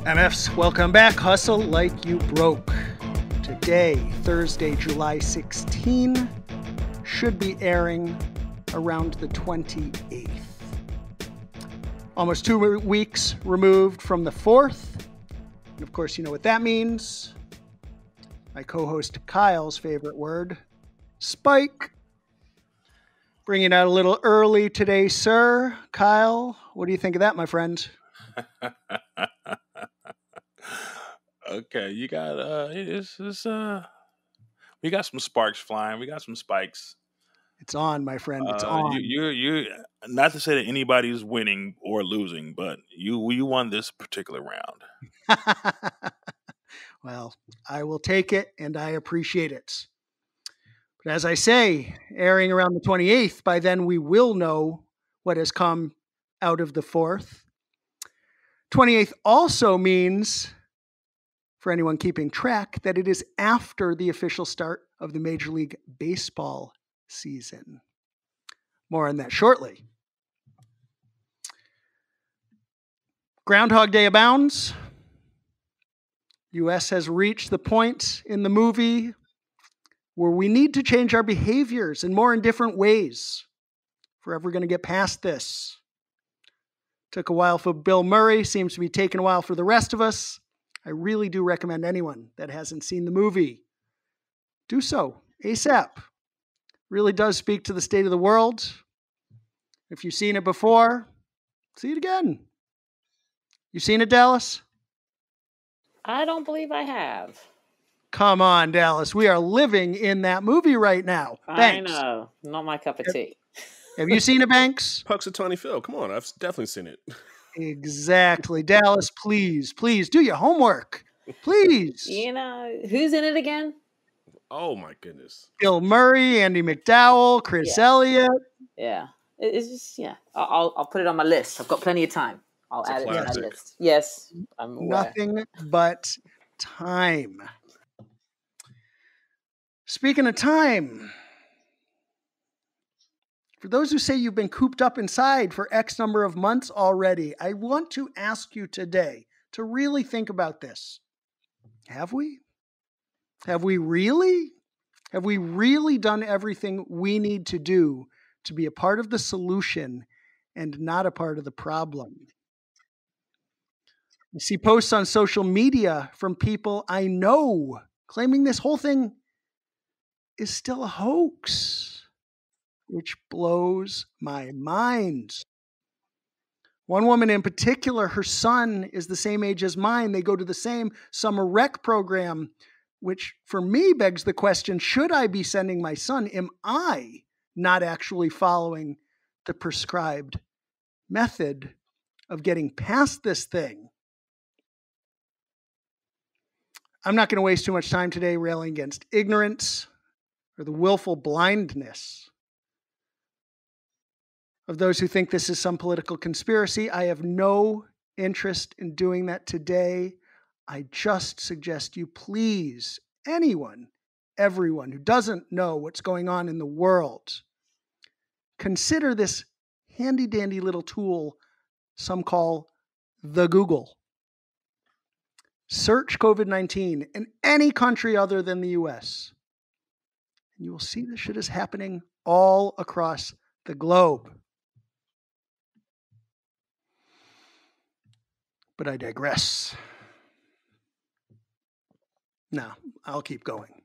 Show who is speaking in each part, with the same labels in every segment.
Speaker 1: MFs, welcome back. Hustle like you broke. Today, Thursday, July 16, should be airing around the 28th. Almost 2 weeks removed from the 4th. And of course, you know what that means. My co-host Kyle's favorite word, spike. Bringing out a little early today, sir. Kyle, what do you think of that, my friend?
Speaker 2: Okay, you got we got some sparks flying. We got some spikes.
Speaker 1: It's on, my friend. It's on.
Speaker 2: You not to say that anybody's winning or losing, but you won this particular round.
Speaker 1: Well, I will take it and I appreciate it. But as I say, airing around the 28th, by then we will know what has come out of the 4th. 28th also means, for anyone keeping track, that it is after the official start of the Major League Baseball season. More on that shortly. Groundhog Day abounds. U.S. has reached the point in the movie where we need to change our behaviors in more and different ways if we're ever going to get past this. Took a while for Bill Murray, seems to be taking a while for the rest of us. I really do recommend anyone that hasn't seen the movie, do so ASAP. Really does speak to the state of the world. If you've seen it before, see it again. You seen it, Dallas?
Speaker 3: I don't believe I have.
Speaker 1: Come on, Dallas. We are living in that movie right now. Banks.
Speaker 3: I know. Not my cup of tea.
Speaker 1: Have you seen it, Banks?
Speaker 4: Pucks of Tony Phil. Come on. I've definitely seen it.
Speaker 1: Exactly. Dallas, please do your homework. Please.
Speaker 3: You know, who's in it again?
Speaker 4: Oh, my goodness.
Speaker 1: Bill Murray, Andy McDowell, Chris Elliott.
Speaker 3: Yeah. It's just, yeah. I'll put it on my list. I've got plenty of time. I'll add it to my list. Yes, I'm aware.
Speaker 1: Nothing but time. Speaking of time, for those who say you've been cooped up inside for X number of months already, I want to ask you today to really think about this. Have we? Have we really? Have we really done everything we need to do to be a part of the solution and not a part of the problem? I see posts on social media from people I know claiming this whole thing is still a hoax, which blows my mind. One woman in particular, her son is the same age as mine. They go to the same summer rec program, which for me begs the question, should I be sending my son? Am I not actually following the prescribed method of getting past this thing? I'm not going to waste too much time today railing against ignorance or the willful blindness of those who think this is some political conspiracy. I have no interest in doing that today. I just suggest you please, anyone, everyone who doesn't know what's going on in the world, consider this handy-dandy little tool some call the Google. Search COVID-19 in any country other than the US. And you will see this shit is happening all across the globe. But I digress. No, I'll keep going.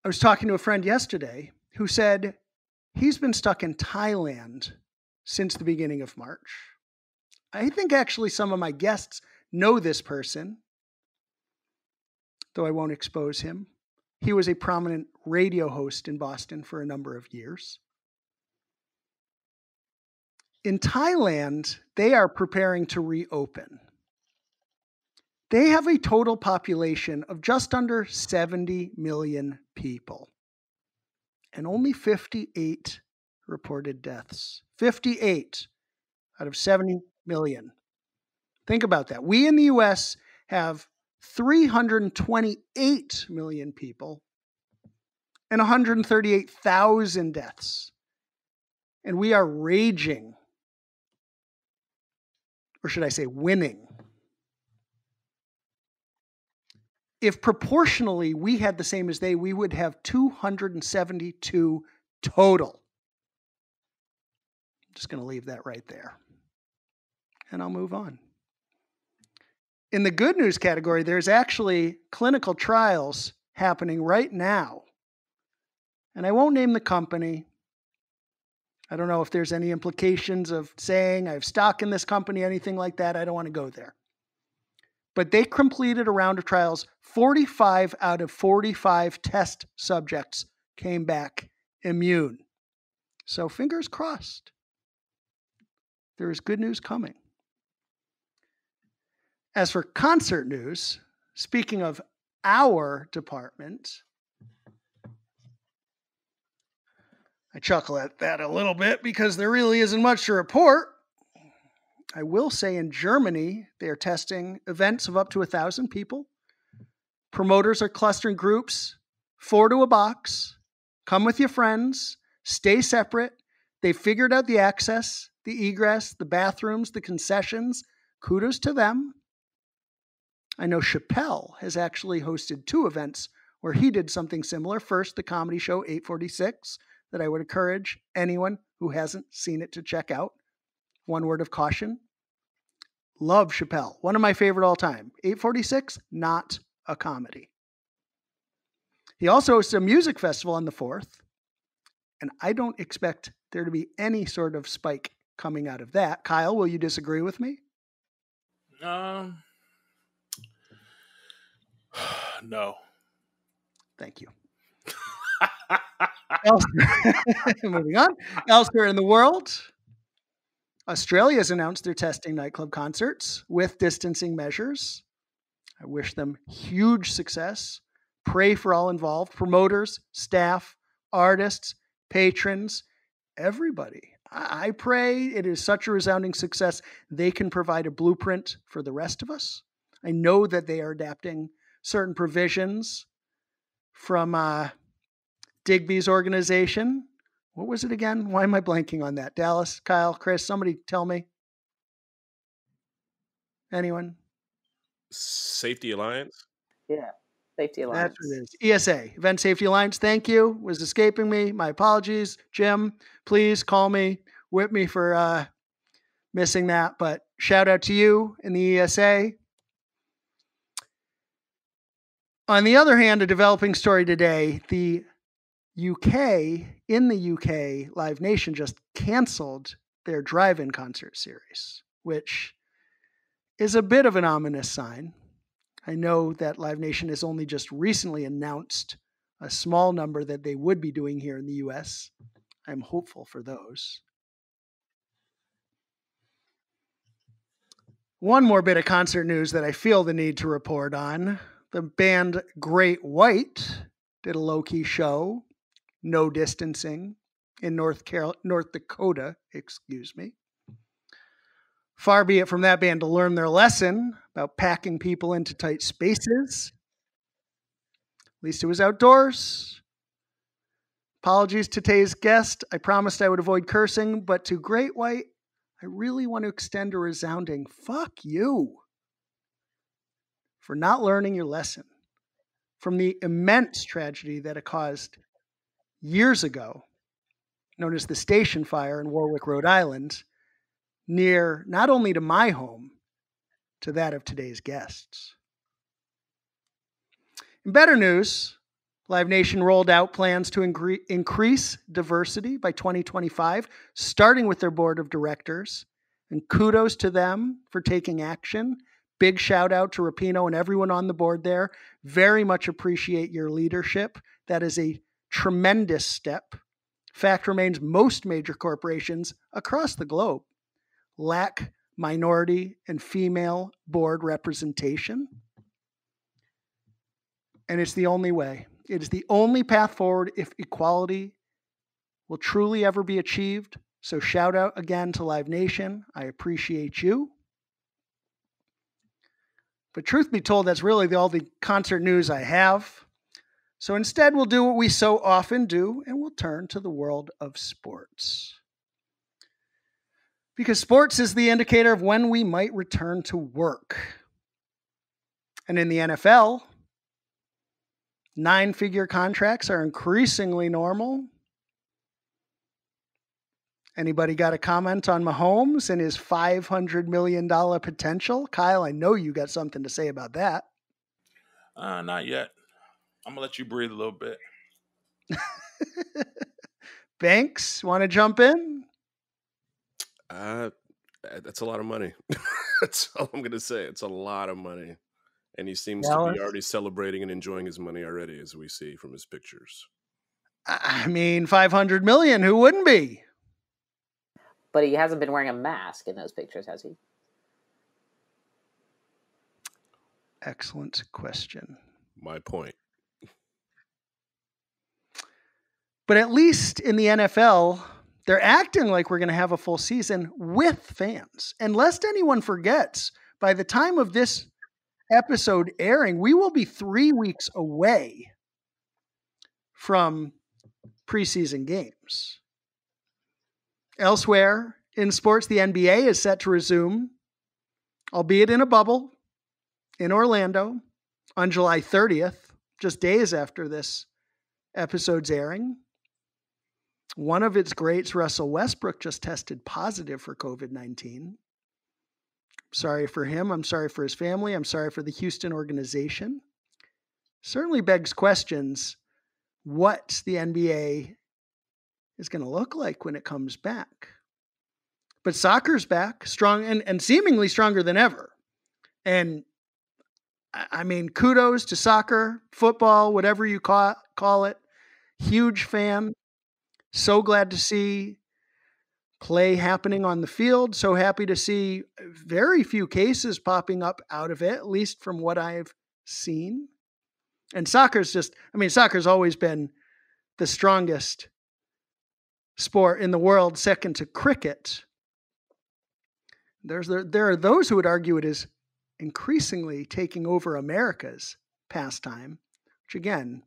Speaker 1: I was talking to a friend yesterday who said he's been stuck in Thailand since the beginning of March. I think actually some of my guests know this person, though I won't expose him. He was a prominent radio host in Boston for a number of years. In Thailand, they are preparing to reopen. They have a total population of just under 70 million people and only 58 reported deaths. 58 out of 70 million. Think about that. We in the US have 328 million people and 138,000 deaths. And we are raging, or should I say winning, if proportionally we had the same as they, we would have 272 total. I'm just going to leave that right there. And I'll move on. In the good news category, there's actually clinical trials happening right now. And I won't name the company. I don't know if there's any implications of saying I have stock in this company, anything like that. I don't want to go there. But they completed a round of trials. 45 out of 45 test subjects came back immune. So fingers crossed. There is good news coming. As for concert news, speaking of our department, I chuckle at that a little bit because there really isn't much to report. I will say in Germany, they are testing events of up to 1,000 people. Promoters are clustering groups, 4 to a box. Come with your friends. Stay separate. They figured out the access, the egress, the bathrooms, the concessions. Kudos to them. I know Chappelle has actually hosted 2 events where he did something similar. First, the comedy show 846 that I would encourage anyone who hasn't seen it to check out. One word of caution. Love Chappelle. One of my favorite all time. 846, not a comedy. He also hosted a music festival on the 4th. And I don't expect there to be any sort of spike coming out of that. Kyle, will you disagree with me?
Speaker 2: No.
Speaker 1: Thank you. Moving on. Elsewhere in the world, Australia has announced they're testing nightclub concerts with distancing measures. I wish them huge success. Pray for all involved, promoters, staff, artists, patrons, everybody. I pray it is such a resounding success they can provide a blueprint for the rest of us. I know that they are adapting certain provisions from Digby's organization. What was it again? Why am I blanking on that? Dallas, Kyle, Chris, somebody tell me. Anyone?
Speaker 4: Safety Alliance?
Speaker 3: Yeah, Safety Alliance.
Speaker 1: That's what it is. ESA, Event Safety Alliance. Thank you. Was escaping me. My apologies. Jim, please call me, whip me for missing that. But shout out to you in the ESA. On the other hand, a developing story today, in the UK, Live Nation just canceled their drive-in concert series, which is a bit of an ominous sign. I know that Live Nation has only just recently announced a small number that they would be doing here in the US. I'm hopeful for those. One more bit of concert news that I feel the need to report on. The band Great White did a low-key show, no distancing, in North Dakota, Far be it from that band to learn their lesson about packing people into tight spaces. At least it was outdoors. Apologies to today's guest. I promised I would avoid cursing, but to Great White, I really want to extend a resounding fuck you for not learning your lesson from the immense tragedy that it caused years ago, known as the Station Fire in Warwick, Rhode Island, near not only to my home, to that of today's guests. In better news, Live Nation rolled out plans to increase diversity by 2025, starting with their board of directors. And kudos to them for taking action. Big shout out to Rapino and everyone on the board there. Very much appreciate your leadership. That is a tremendous step. Fact remains, most major corporations across the globe lack minority and female board representation. And it's the only way. It is the only path forward if equality will truly ever be achieved. So shout out again to Live Nation. I appreciate you. But truth be told, that's really all the concert news I have. So instead, we'll do what we so often do, and we'll turn to the world of sports. Because sports is the indicator of when we might return to work. And in the NFL, 9-figure contracts are increasingly normal. Anybody got a comment on Mahomes and his $500 million potential? Kyle, I know you got something to say about that.
Speaker 2: Not yet. I'm going to let you breathe a little bit.
Speaker 1: Banks, want to jump in?
Speaker 4: That's a lot of money. That's all I'm going to say. It's a lot of money. And he seems to be already celebrating and enjoying his money already, as we see from his pictures.
Speaker 1: I mean, $500 million, who wouldn't be?
Speaker 3: But he hasn't been wearing a mask in those pictures, has he?
Speaker 1: Excellent question.
Speaker 4: My point.
Speaker 1: But at least in the NFL, they're acting like we're going to have a full season with fans. And lest anyone forgets, by the time of this episode airing, we will be 3 weeks away from preseason games. Elsewhere in sports, the NBA is set to resume, albeit in a bubble, in Orlando on July 30th, just days after this episode's airing. One of its greats, Russell Westbrook, just tested positive for COVID-19. Sorry for him. I'm sorry for his family. I'm sorry for the Houston organization. Certainly begs questions what the NBA is going to look like when it comes back. But soccer's back, strong and seemingly stronger than ever. And I mean, kudos to soccer, football, whatever you call it. Huge fan. So glad to see play happening on the field. So happy to see very few cases popping up out of it, at least from what I've seen. And soccer's always been the strongest sport in the world, second to cricket. There are those who would argue it is increasingly taking over America's pastime, which again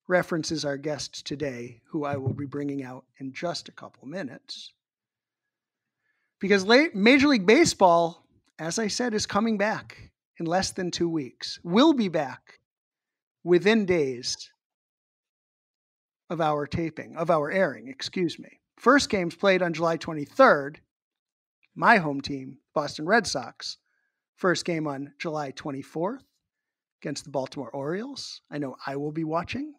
Speaker 1: references our guest today, who I will be bringing out in just a couple minutes. Because Major League Baseball, as I said, is coming back in less than 2 weeks. We'll be back within days of our airing. First game's played on July 23rd. My home team, Boston Red Sox. First game on July 24th against the Baltimore Orioles. I know I will be watching.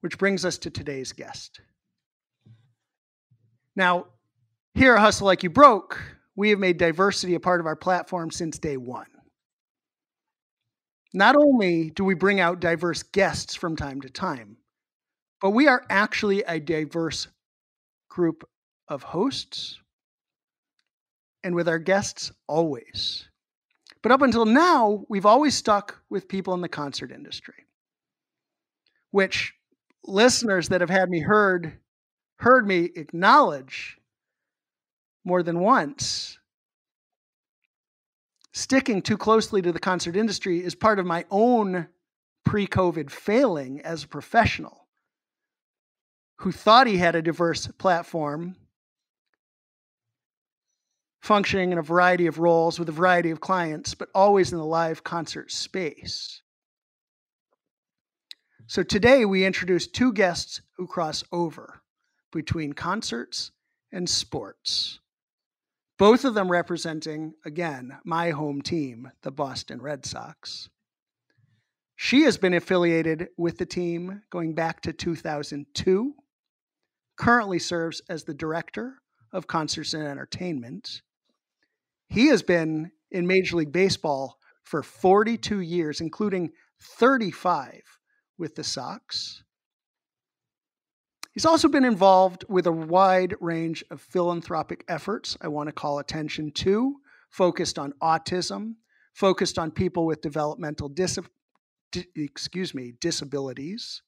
Speaker 1: Which brings us to today's guest. Now, here at Hustle Like You Broke, we have made diversity a part of our platform since day one. Not only do we bring out diverse guests from time to time, but we are actually a diverse group of hosts, and with our guests always. But up until now, we've always stuck with people in the concert industry, which listeners that have had me heard me acknowledge more than once. Sticking too closely to the concert industry is part of my own pre-COVID failing as a professional who thought he had a diverse platform functioning in a variety of roles with a variety of clients, but always in the live concert space. So today we introduce 2 guests who cross over between concerts and sports. Both of them representing, again, my home team, the Boston Red Sox. She has been affiliated with the team going back to 2002, currently serves as the Director of Concerts and Entertainment. He has been in Major League Baseball for 42 years, including 35 with the Sox. He's also been involved with a wide range of philanthropic efforts I want to call attention to, focused on autism, focused on people with developmental disabilities.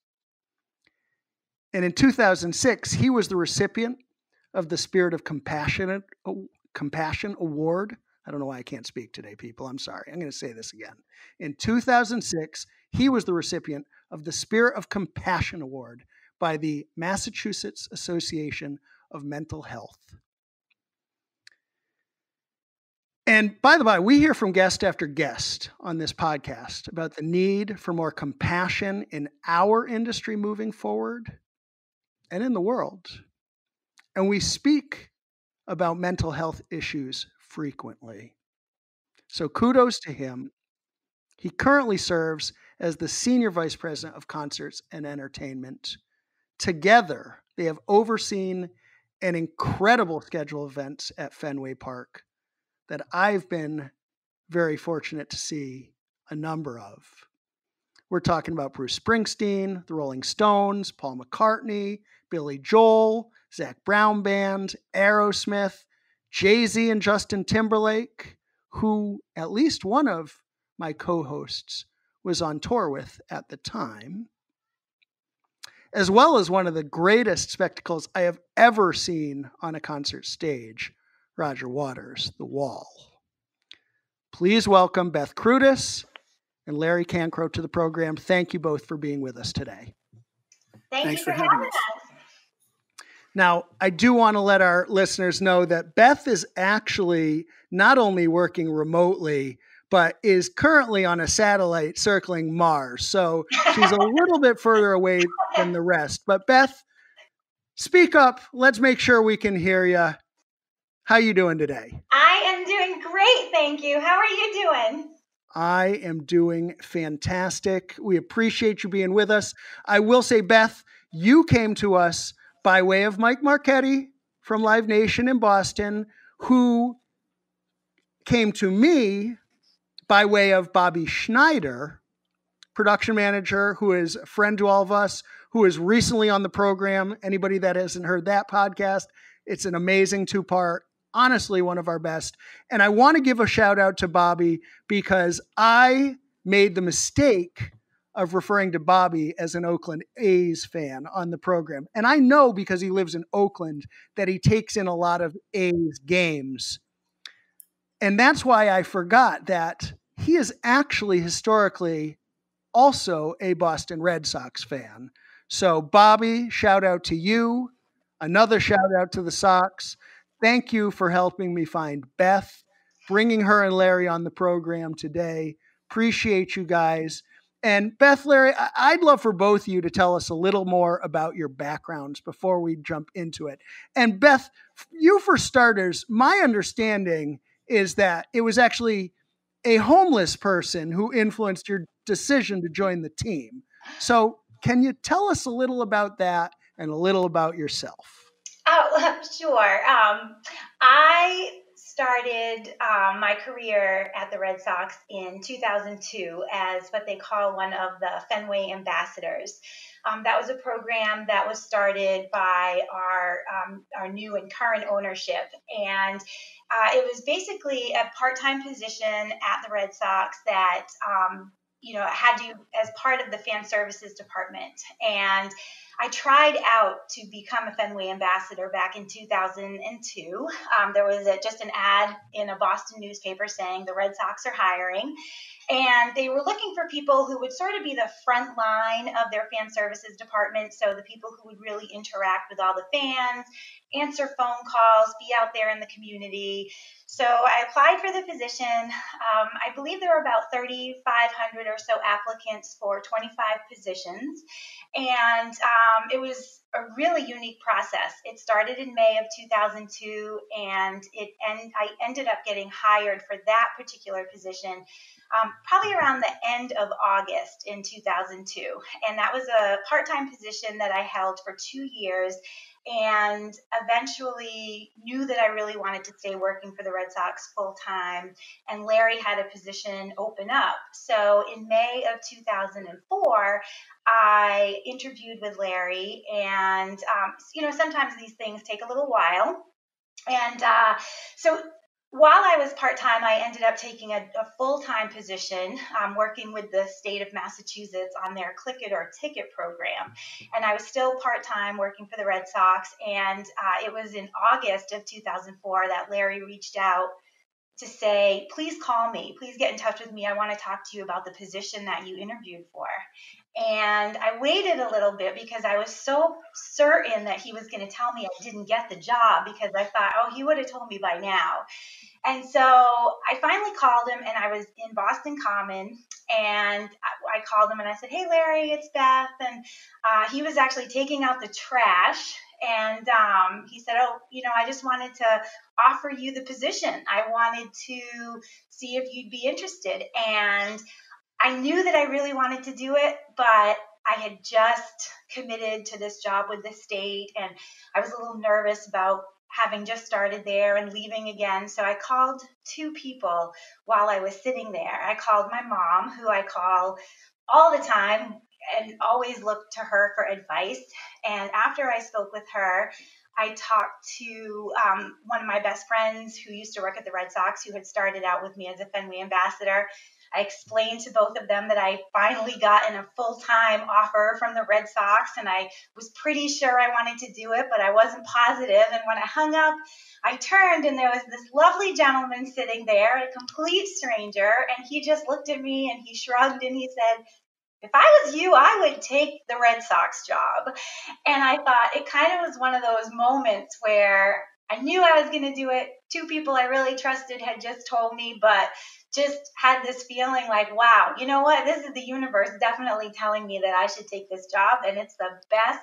Speaker 1: And in 2006, he was the recipient of the Spirit of Compassion Award. I don't know why I can't speak today, people. I'm sorry. I'm going to say this again. In 2006, he was the recipient of the Spirit of Compassion Award by the Massachusetts Association of Mental Health. And by the by, we hear from guest after guest on this podcast about the need for more compassion in our industry moving forward and in the world. And we speak about mental health issues frequently. So kudos to him. He currently serves as the Senior Vice President of Concerts and Entertainment. Together, they have overseen an incredible schedule of events at Fenway Park that I've been very fortunate to see a number of. We're talking about Bruce Springsteen, the Rolling Stones, Paul McCartney, Billy Joel, Zac Brown Band, Aerosmith, Jay-Z and Justin Timberlake, who at least one of my co-hosts was on tour with at the time, as well as one of the greatest spectacles I have ever seen on a concert stage, Roger Waters' The Wall. Please welcome Beth Krudys and Larry Cancro to the program. Thank you both for being with us today.
Speaker 5: Thanks for having us.
Speaker 1: Now, I do want to let our listeners know that Beth is actually not only working remotely, but is currently on a satellite circling Mars. So she's a little bit further away than the rest. But Beth, speak up. Let's make sure we can hear you. How you doing today?
Speaker 5: I am doing great, thank you. How are you doing?
Speaker 1: I am doing fantastic. We appreciate you being with us. I will say, Beth, you came to us by way of Mike Marchetti from Live Nation in Boston, who came to me by way of Bobby Schneider, production manager, who is a friend to all of us, who is recently on the program. Anybody that hasn't heard that podcast, it's an amazing two-part. Honestly, one of our best. And I want to give a shout out to Bobby because I made the mistake of referring to Bobby as an Oakland A's fan on the program. And I know because he lives in Oakland that he takes in a lot of A's games. And that's why I forgot that he is actually historically also a Boston Red Sox fan. So Bobby, shout out to you. Another shout out to the Sox. Thank you for helping me find Beth, bringing her and Larry on the program today. Appreciate you guys. And Beth, Larry, I'd love for both of you to tell us a little more about your backgrounds before we jump into it. And Beth, you for starters, my understanding is that it was actually a homeless person who influenced your decision to join the team. So can you tell us a little about that and a little about yourself?
Speaker 5: Oh, sure. I started my career at the Red Sox in 2002 as what they call one of the Fenway Ambassadors. That was a program that was started by our new and current ownership. And it was basically a part-time position at the Red Sox that had to as part of the fan services department. And I tried out to become a Fenway ambassador back in 2002. There was just an ad in a Boston newspaper saying the Red Sox are hiring. And they were looking for people who would sort of be the front line of their fan services department. So the people who would really interact with all the fans, answer phone calls, be out there in the community. So I applied for the position. I believe there were about 3,500 or so applicants for 25 positions. And it was a really unique process. It started in May of 2002, and I ended up getting hired for that particular position probably around the end of August in 2002. And that was a part-time position that I held for 2 years, and eventually knew that I really wanted to stay working for the Red Sox full-time, and Larry had a position open up. So in May of 2004, I interviewed with Larry, and sometimes these things take a little while. And so while I was part-time, I ended up taking a full-time position working with the state of Massachusetts on their Click It or Ticket program. And I was still part-time working for the Red Sox. And it was in August of 2004 that Larry reached out to say, please call me, please get in touch with me. I want to talk to you about the position that you interviewed for. And I waited a little bit because I was so certain that he was going to tell me I didn't get the job, because I thought, oh, he would have told me by now. And so I finally called him, and I was in Boston Common, and I called him and I said, "Hey, Larry, it's Beth." And he was actually taking out the trash. And he said, "Oh, I just wanted to offer you the position. I wanted to see if you'd be interested." And I knew that I really wanted to do it, but I had just committed to this job with the state, and I was a little nervous about having just started there and leaving again. So I called two people while I was sitting there. I called my mom, who I call all the time and always look to her for advice. And after I spoke with her, I talked to one of my best friends who used to work at the Red Sox, who had started out with me as a Fenway ambassador. I explained to both of them that I finally gotten a full-time offer from the Red Sox, and I was pretty sure I wanted to do it, but I wasn't positive. And when I hung up, I turned, and there was this lovely gentleman sitting there, a complete stranger, and he just looked at me, and he shrugged, and he said, "If I was you, I would take the Red Sox job." And I thought it kind of was one of those moments where I knew I was going to do it. Two people I really trusted had just told me, but just had this feeling like, wow, you know what? This is the universe definitely telling me that I should take this job, and it's the best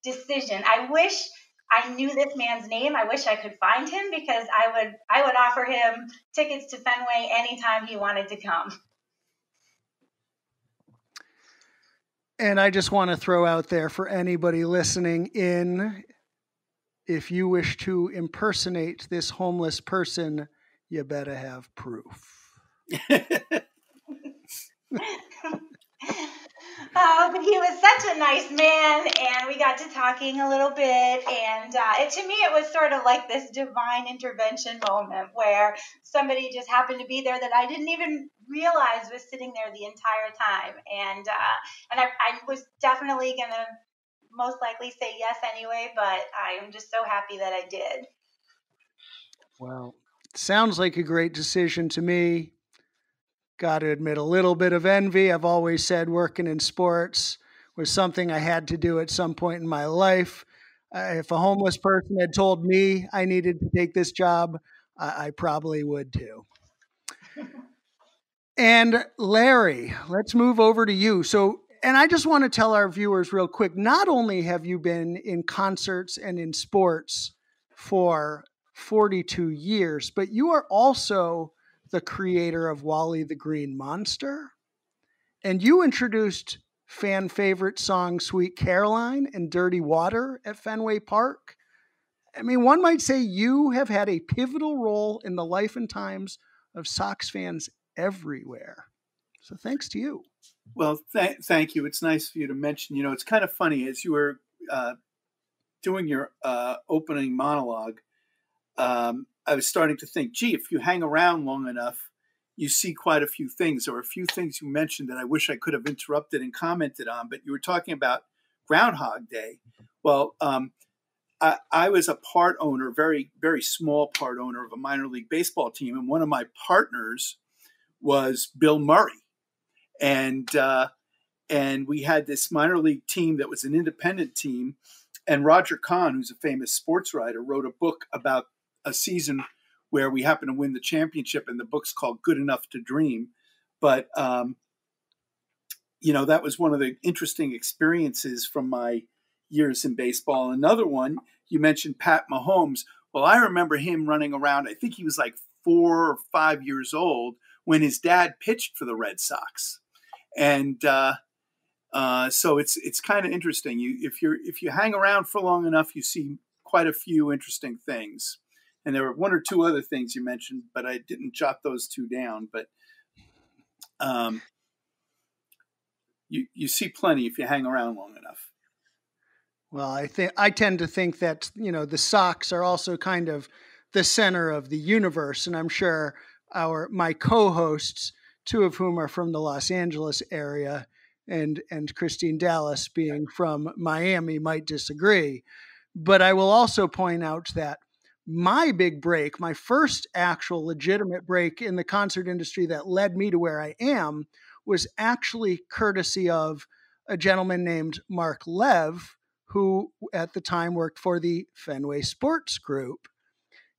Speaker 5: decision. I wish I knew this man's name. I wish I could find him, because I would offer him tickets to Fenway anytime he wanted to come.
Speaker 1: And I just want to throw out there for anybody listening in, if you wish to impersonate this homeless person, you better have proof.
Speaker 5: But he was such a nice man, and we got to talking a little bit, and to me it was sort of like this divine intervention moment where somebody just happened to be there that I didn't even realize was sitting there the entire time, and I was definitely going to most likely say yes anyway, but I'm just so happy that I did.
Speaker 1: Well, sounds like a great decision to me. Got to admit a little bit of envy. I've always said working in sports was something I had to do at some point in my life. If a homeless person had told me I needed to take this job, I probably would too. And Larry, let's move over to you. And I just want to tell our viewers real quick, not only have you been in concerts and in sports for 42 years, but you are also the creator of Wally the Green Monster. And you introduced fan favorite song Sweet Caroline and Dirty Water at Fenway Park. I mean, one might say you have had a pivotal role in the life and times of Sox fans everywhere. So thanks to you.
Speaker 6: Well, thank you. It's nice for you to mention. It's kind of funny, as you were doing your opening monologue, I was starting to think, gee, if you hang around long enough, you see quite a few things. There were a few things you mentioned that I wish I could have interrupted and commented on, but you were talking about Groundhog Day. Well, I was a part owner, very, very small part owner of a minor league baseball team, and one of my partners was Bill Murray. And we had this minor league team that was an independent team, and Roger Kahn, who's a famous sports writer, wrote a book about a season where we happened to win the championship, and the book's called Good Enough to Dream. But, that was one of the interesting experiences from my years in baseball. Another one, you mentioned Pat Mahomes. Well, I remember him running around. I think he was like 4 or 5 years old when his dad pitched for the Red Sox. And so it's kind of interesting. If you hang around for long enough, you see quite a few interesting things. And there were one or two other things you mentioned, but I didn't jot those two down. But you see plenty if you hang around long enough.
Speaker 1: Well, I tend to think that the Sox are also kind of the center of the universe, and I'm sure my co-hosts, two of whom are from the Los Angeles area, and Christine Dallas being from Miami, might disagree. But I will also point out that my big break, my first actual legitimate break in the concert industry that led me to where I am, was actually courtesy of a gentleman named Mark Lev, who at the time worked for the Fenway Sports Group.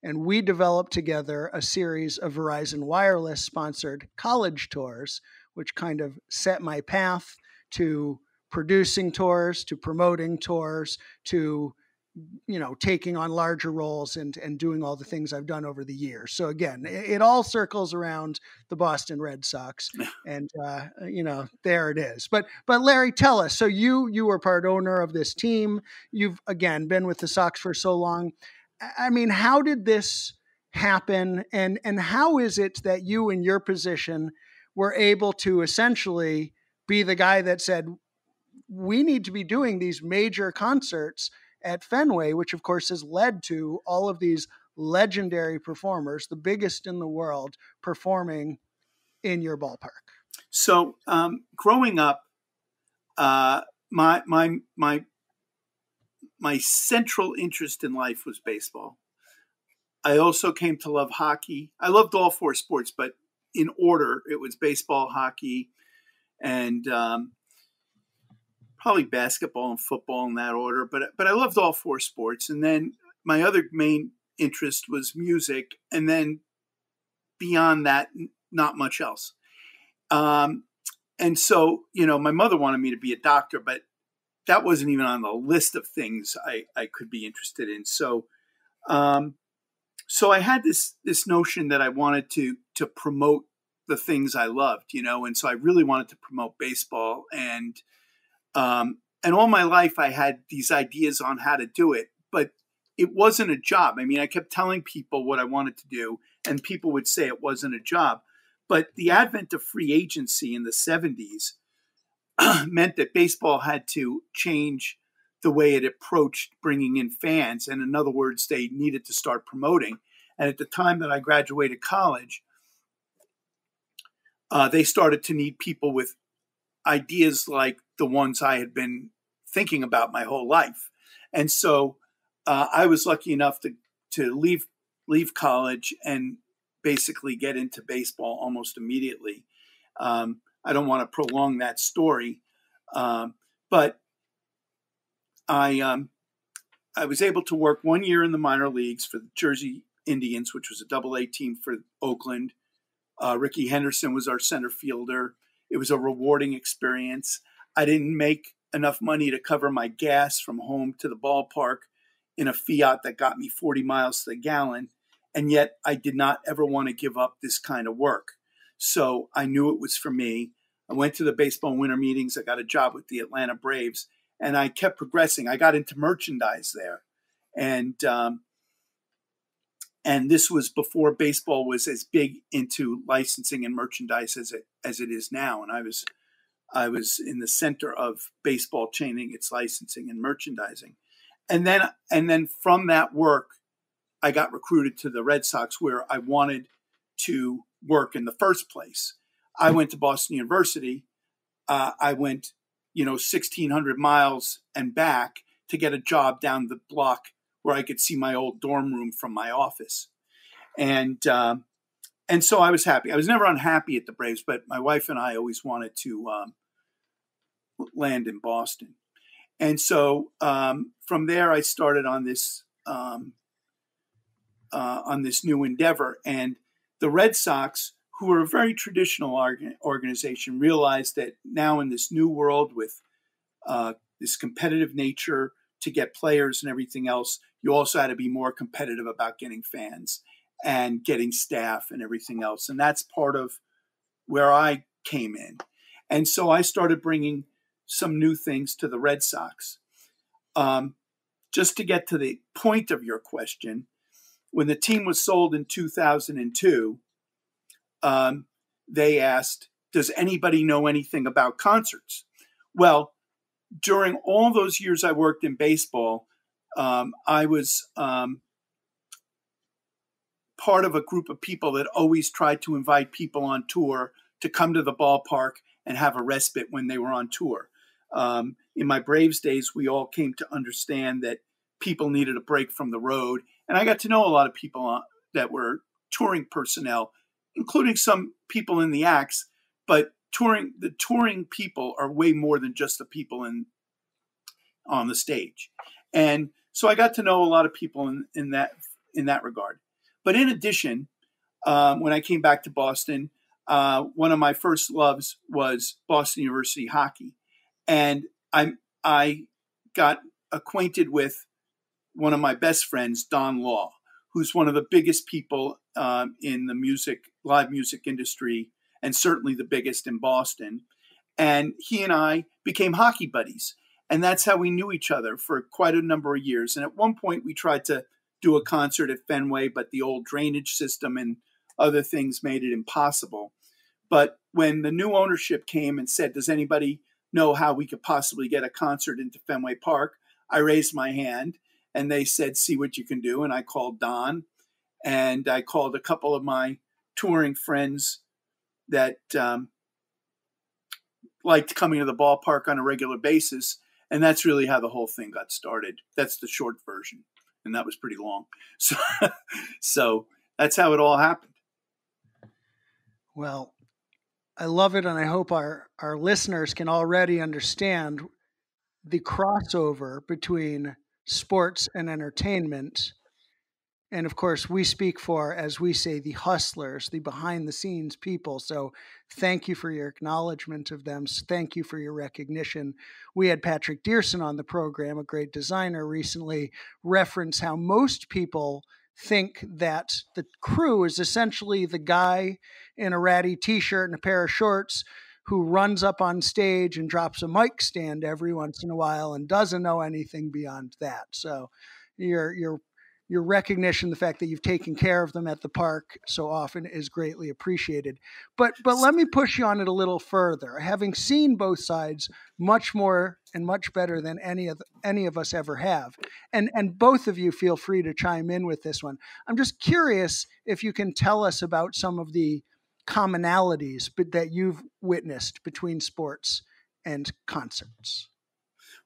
Speaker 1: and we developed together a series of Verizon Wireless sponsored college tours, which kind of set my path to producing tours, to promoting tours, to taking on larger roles and doing all the things I've done over the years. So again, it all circles around the Boston Red Sox, and there it is. But Larry, tell us. So you were part owner of this team. You've again been with the Sox for so long. I mean, how did this happen, and how is it that you, in your position, were able to essentially be the guy that said, we need to be doing these major concerts at Fenway, which of course has led to all of these legendary performers, the biggest in the world, performing in your ballpark?
Speaker 6: So growing up, my central interest in life was baseball. I also came to love hockey. I loved all four sports, but in order, it was baseball, hockey, and probably basketball and football in that order. But I loved all four sports. And then my other main interest was music. And then beyond that, not much else. And so, my mother wanted me to be a doctor, but that wasn't even on the list of things I could be interested in. So I had this notion that I wanted to promote the things I loved, and so I really wanted to promote baseball. And all my life I had these ideas on how to do it, but it wasn't a job. I mean, I kept telling people what I wanted to do, and people would say it wasn't a job. But the advent of free agency in the 70s meant that baseball had to change the way it approached bringing in fans. And in other words, they needed to start promoting. And at the time that I graduated college, they started to need people with ideas like the ones I had been thinking about my whole life. And so I was lucky enough to leave college and basically get into baseball almost immediately. I don't want to prolong that story, but I was able to work 1 year in the minor leagues for the Jersey Indians, which was a AA team for Oakland. Ricky Henderson was our center fielder. It was a rewarding experience. I didn't make enough money to cover my gas from home to the ballpark in a Fiat that got me 40 miles to the gallon. And yet I did not ever want to give up this kind of work. So I knew it was for me. I went to the baseball winter meetings. I got a job with the Atlanta Braves, and I kept progressing. I got into merchandise there. And this was before baseball was as big into licensing and merchandise as it is now. And I was in the center of baseball changing its licensing and merchandising. And then from that work, I got recruited to the Red Sox, where I wanted to work in the first place. I went to Boston University. I went, 1,600 miles and back to get a job down the block where I could see my old dorm room from my office. And so I was happy. I was never unhappy at the Braves, but my wife and I always wanted to land in Boston. And so from there, I started on this new endeavor. And the Red Sox, who are a very traditional organization, realized that now in this new world with this competitive nature to get players and everything else, you also had to be more competitive about getting fans and getting staff and everything else. And that's part of where I came in. And so I started bringing some new things to the Red Sox. Just to get to the point of your question, when the team was sold in 2002, they asked, does anybody know anything about concerts? Well, during all those years I worked in baseball, I was part of a group of people that always tried to invite people on tour to come to the ballpark and have a respite when they were on tour. In my Braves days, we all came to understand that people needed a break from the road. And I got to know a lot of people that were touring personnel, including some people in the acts, but the touring people are way more than just the people on the stage. And so I got to know a lot of people in that regard. But in addition, when I came back to Boston, one of my first loves was Boston University hockey. And I got acquainted with one of my best friends, Don Law, who's one of the biggest people in the live music industry, and certainly the biggest in Boston. And he and I became hockey buddies. And that's how we knew each other for quite a number of years. And at one point, we tried to do a concert at Fenway, but the old drainage system and other things made it impossible. But when the new ownership came and said, does anybody know how we could possibly get a concert into Fenway Park? I raised my hand and they said, see what you can do. And I called Don and I called a couple of my touring friends that liked coming to the ballpark on a regular basis. And that's really how the whole thing got started. That's the short version. And that was pretty long. So that's how it all happened.
Speaker 1: Well, I love it. And I hope our listeners can already understand the crossover between sports and entertainment. And of course, we speak for, as we say, the hustlers, the behind the scenes people. So thank you for your acknowledgement of them. Thank you for your recognition. We had Patrick Dearson on the program, a great designer, recently reference how most people think that the crew is essentially the guy in a ratty t-shirt and a pair of shorts who runs up on stage and drops a mic stand every once in a while and doesn't know anything beyond that. So your recognition, the fact that you've taken care of them at the park so often, is greatly appreciated. But let me push you on it a little further. Having seen both sides much more and much better than any of us ever have, and both of you feel free to chime in with this one. I'm just curious if you can tell us about some of the commonalities that you've witnessed between sports and concerts.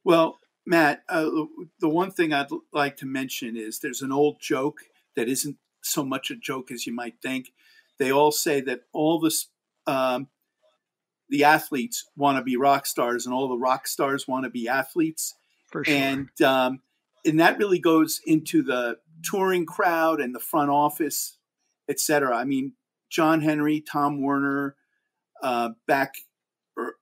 Speaker 6: Well, Matt, the one thing I'd like to mention is there's an old joke that isn't so much a joke as you might think. They all say that all the athletes want to be rock stars and all the rock stars want to be athletes.
Speaker 1: For sure.
Speaker 6: And that really goes into the touring crowd and the front office, et cetera. I mean, John Henry, Tom Werner, back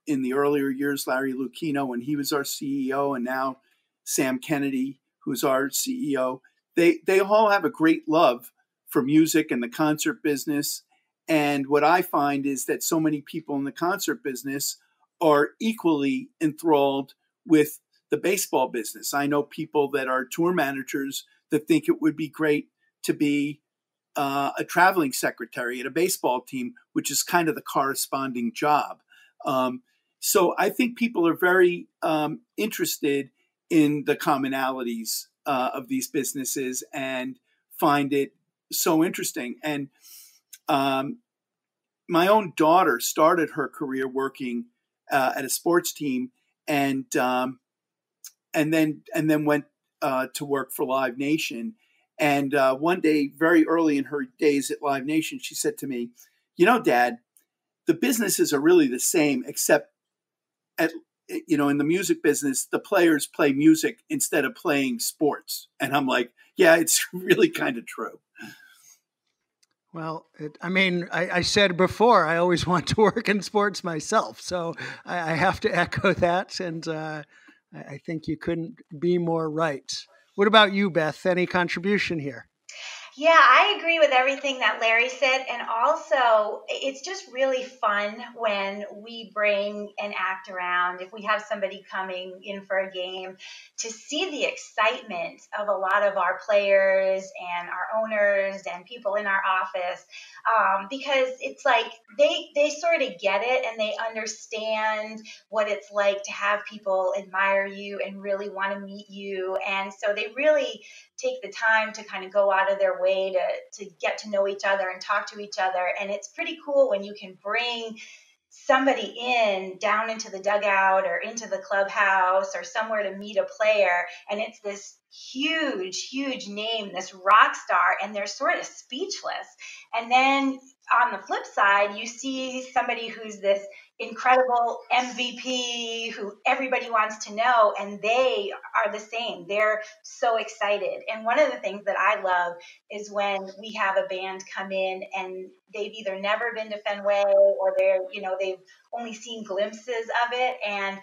Speaker 6: in the earlier years, Larry Lucchino, when he was our CEO, and now Sam Kennedy, who's our CEO, they all have a great love for music and the concert business. And what I find is that so many people in the concert business are equally enthralled with the baseball business. I know people that are tour managers that think it would be great to be a traveling secretary at a baseball team, which is kind of the corresponding job. So I think people are very interested in the commonalities of these businesses and find it so interesting. And my own daughter started her career working at a sports team, and then went to work for Live Nation. And one day, very early in her days at Live Nation, she said to me, "You know, Dad, the businesses are really the same, except in the music business, the players play music instead of playing sports." And I'm like, yeah, it's really kind of true.
Speaker 1: Well, I said before, I always want to work in sports myself. So I have to echo that. And I think you couldn't be more right. What about you, Beth? Any contribution here?
Speaker 5: Yeah, I agree with everything that Larry said. And also, it's just really fun when we bring an act around, if we have somebody coming in for a game, to see the excitement of a lot of our players and our owners and people in our office, because it's like they sort of get it and they understand what it's like to have people admire you and really want to meet you. And so they really take the time to kind of go out of their way to get to know each other and talk to each other. And it's pretty cool when you can bring somebody down into the dugout or into the clubhouse or somewhere to meet a player. And it's this huge name, this rock star, and they're sort of speechless. And then on the flip side, you see somebody who's this incredible MVP who everybody wants to know, and they are the same. They're so excited. And one of the things that I love is when we have a band come in and they've either never been to Fenway or they've only seen glimpses of it, and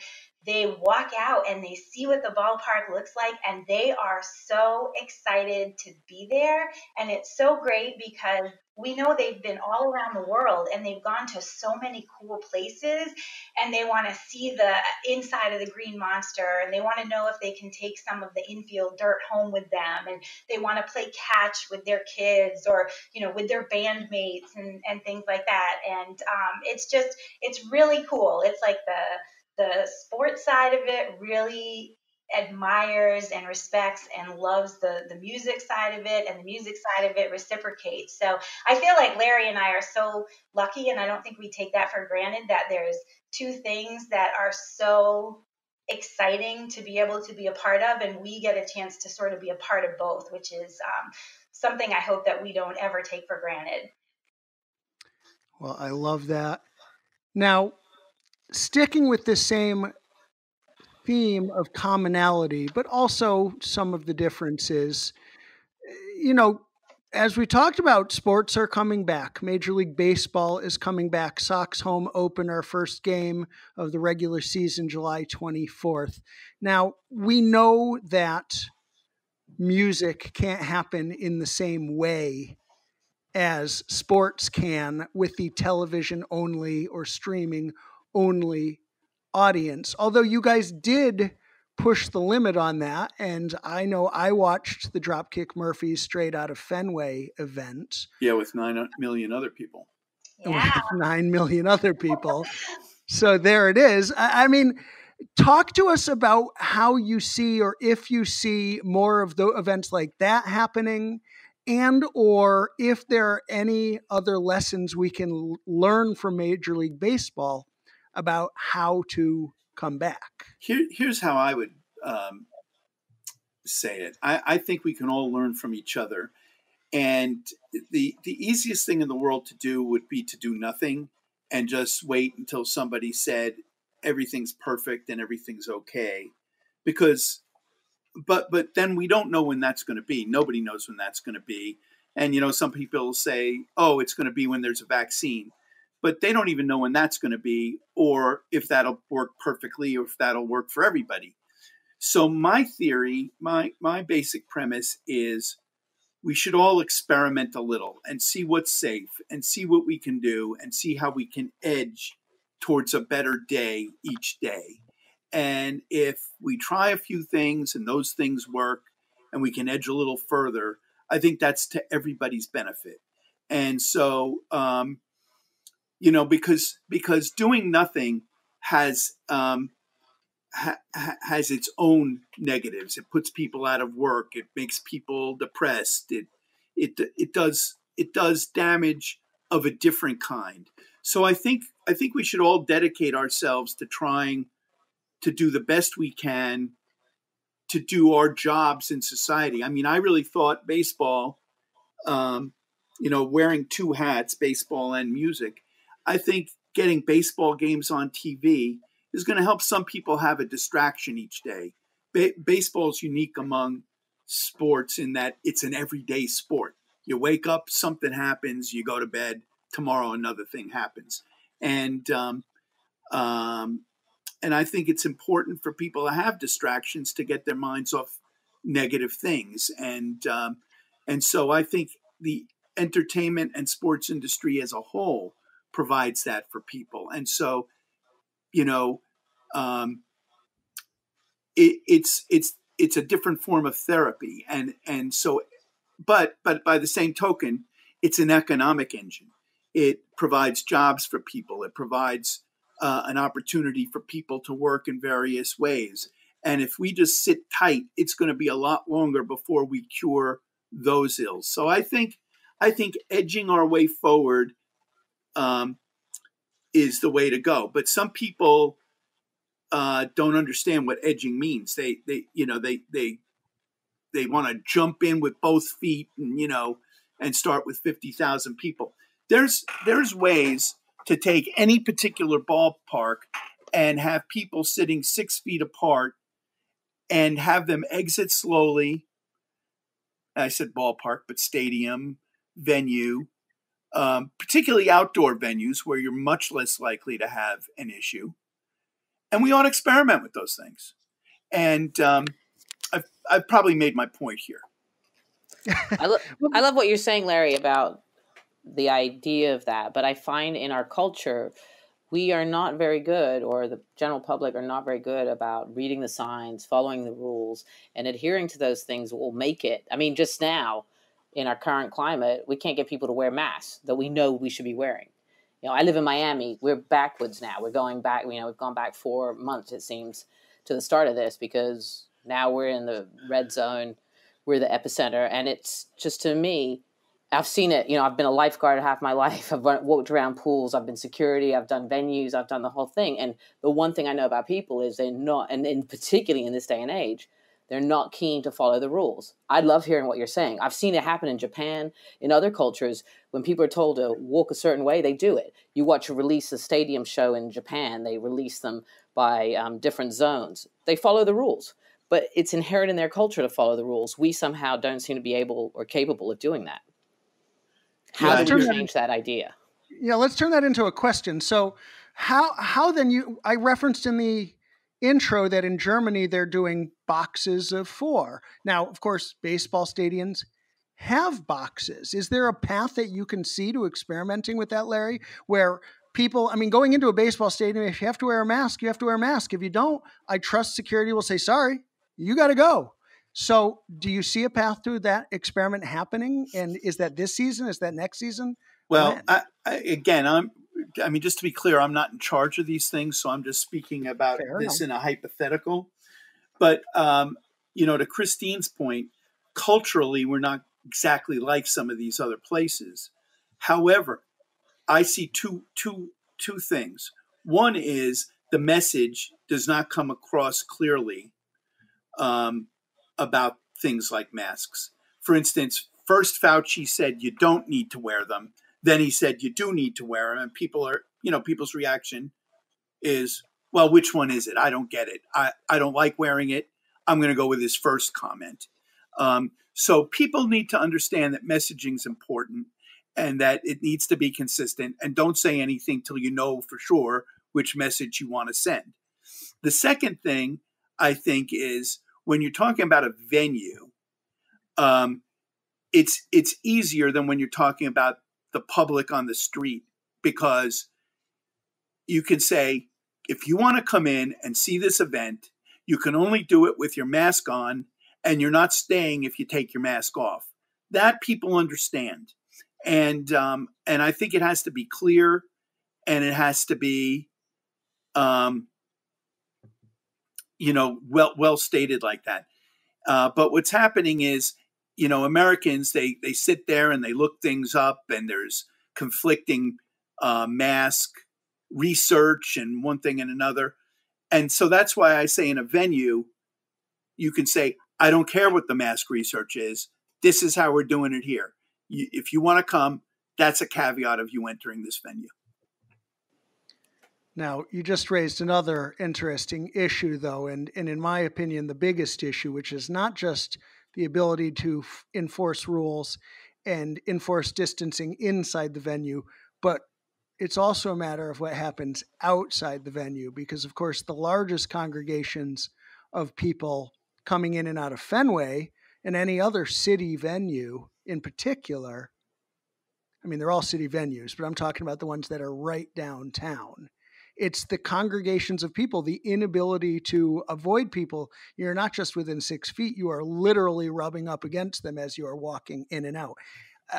Speaker 5: they walk out and they see what the ballpark looks like, and they are so excited to be there. And it's so great because we know they've been all around the world and they've gone to so many cool places, and they want to see the inside of the Green Monster, and they want to know if they can take some of the infield dirt home with them, and they want to play catch with their kids or, with their bandmates and things like that. And it's really cool. It's like the sports side of it really admires and respects and loves the music side of it, and the music side of it reciprocates. So I feel like Larry and I are so lucky, and I don't think we take that for granted, that there's two things that are so exciting to be able to be a part of, and we get a chance to sort of be a part of both, which is something I hope that we don't ever take for granted.
Speaker 1: Well, I love that. Now, sticking with the same theme of commonality, but also some of the differences, as we talked about, sports are coming back. Major League Baseball is coming back. Sox home opener, first game of the regular season, July 24th. Now, we know that music can't happen in the same way as sports can with the television only or streaming only audience. Although you guys did push the limit on that, and I know I watched the Dropkick Murphys Straight Out of Fenway event.
Speaker 6: Yeah, with 9 million other people.
Speaker 5: Yeah.
Speaker 1: With 9 million other people. So there it is. I mean, talk to us about how you see, or if you see more of the events like that happening, and or if there are any other lessons we can learn from Major League Baseball about how to come back.
Speaker 6: Here's how I would say it. I think we can all learn from each other. And the easiest thing in the world to do would be to do nothing and just wait until somebody said everything's perfect and everything's okay. But then we don't know when that's going to be. Nobody knows when that's going to be. And, some people say, oh, it's going to be when there's a vaccine. But they don't even know when that's going to be, or if that'll work perfectly, or if that'll work for everybody. So my theory, my basic premise is we should all experiment a little and see what's safe and see what we can do and see how we can edge towards a better day each day. And if we try a few things and those things work and we can edge a little further, I think that's to everybody's benefit. And so, because doing nothing has its own negatives. It puts people out of work. It makes people depressed. It does damage of a different kind. So I think we should all dedicate ourselves to trying to do the best we can to do our jobs in society. I mean, I really thought baseball, wearing two hats, baseball and music, I think getting baseball games on TV is going to help some people have a distraction each day. Baseball is unique among sports in that it's an everyday sport. You wake up, something happens, you go to bed, tomorrow another thing happens. And I think it's important for people to have distractions to get their minds off negative things. And so I think the entertainment and sports industry as a whole provides that for people. And so, it's a different form of therapy. And so, but by the same token, it's an economic engine. It provides jobs for people. It provides an opportunity for people to work in various ways. And if we just sit tight, it's going to be a lot longer before we cure those ills. So I think edging our way forward is the way to go. But some people don't understand what edging means. They they want to jump in with both feet and, and start with 50,000 people. There's ways to take any particular ballpark and have people sitting 6 feet apart and have them exit slowly. I said ballpark, but stadium, venue, particularly outdoor venues where you're much less likely to have an issue. And we ought to experiment with those things. And I've probably made my point here.
Speaker 3: I love what you're saying, Larry, about the idea of that. But I find in our culture, we are not very good, or the general public are not very good about reading the signs, following the rules, and adhering to those things will make it. I mean, just now, in our current climate, we can't get people to wear masks that we know we should be wearing. I live in Miami. We're backwards now. We're going back, we've gone back 4 months, it seems, to the start of this, because now we're in the red zone. We're the epicenter. And it's just, to me, I've seen it. I've been a lifeguard half my life. I've walked around pools. I've been security. I've done venues. I've done the whole thing. And the one thing I know about people is they're not, and particularly in this day and age, they're not keen to follow the rules. I love hearing what you're saying. I've seen it happen in Japan, in other cultures. When people are told to walk a certain way, they do it. You watch a stadium show in Japan, they release them by different zones. They follow the rules. But it's inherent in their culture to follow the rules. We somehow don't seem to be able or capable of doing that. How do we change that idea?
Speaker 1: Yeah, let's turn that into a question. So how then I referenced in the intro that in Germany they're doing boxes of 4. Now, of course, baseball stadiums have boxes. Is there a path that you can see to experimenting with that, Larry, where people, going into a baseball stadium, if you have to wear a mask, you have to wear a mask. If you don't, I trust security will say, sorry, you got to go. So do you see a path to that experiment happening? And is that this season? Is that next season?
Speaker 6: Well, just to be clear, I'm not in charge of these things, so I'm just speaking about this in a hypothetical. But, to Christine's point, culturally, we're not exactly like some of these other places. However, I see two things. One is the message does not come across clearly about things like masks. For instance, first Fauci said you don't need to wear them. Then he said you do need to wear them. And people's reaction is, well, which one is it? I don't get it. I don't like wearing it. I'm going to go with his first comment. So people need to understand that messaging is important and that it needs to be consistent, and don't say anything till you know for sure which message you want to send. The second thing I think is when you're talking about a venue, it's easier than when you're talking about the public on the street, because you can say, if you want to come in and see this event, you can only do it with your mask on, and you're not staying if you take your mask off. That people understand. And I think it has to be clear, and it has to be, well stated like that. But what's happening is, Americans, they sit there and they look things up, and there's conflicting mask research and one thing and another. And so that's why I say in a venue, you can say, I don't care what the mask research is. This is how we're doing it here. If you want to come, that's a caveat of you entering this venue.
Speaker 1: Now, you just raised another interesting issue, though, and in my opinion, the biggest issue, which is not just the ability to enforce rules and enforce distancing inside the venue, but it's also a matter of what happens outside the venue, because, of course, the largest congregations of people coming in and out of Fenway and any other city venue in particular, they're all city venues, but I'm talking about the ones that are right downtown. It's the congregations of people, the inability to avoid people. You're not just within 6 feet, you are literally rubbing up against them as you are walking in and out.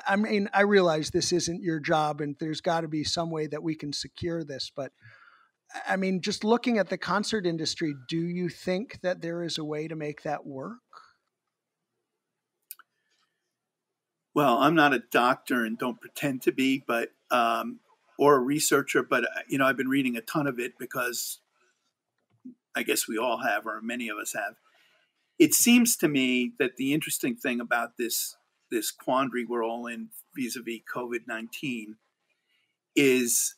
Speaker 1: I realize this isn't your job, and there's got to be some way that we can secure this, but just looking at the concert industry, do you think that there is a way to make that work?
Speaker 6: Well, I'm not a doctor and don't pretend to be, but or a researcher, but I've been reading a ton of it because I guess we all have, or many of us have. it seems to me that the interesting thing about this quandary we're all in vis-a-vis COVID-19 is,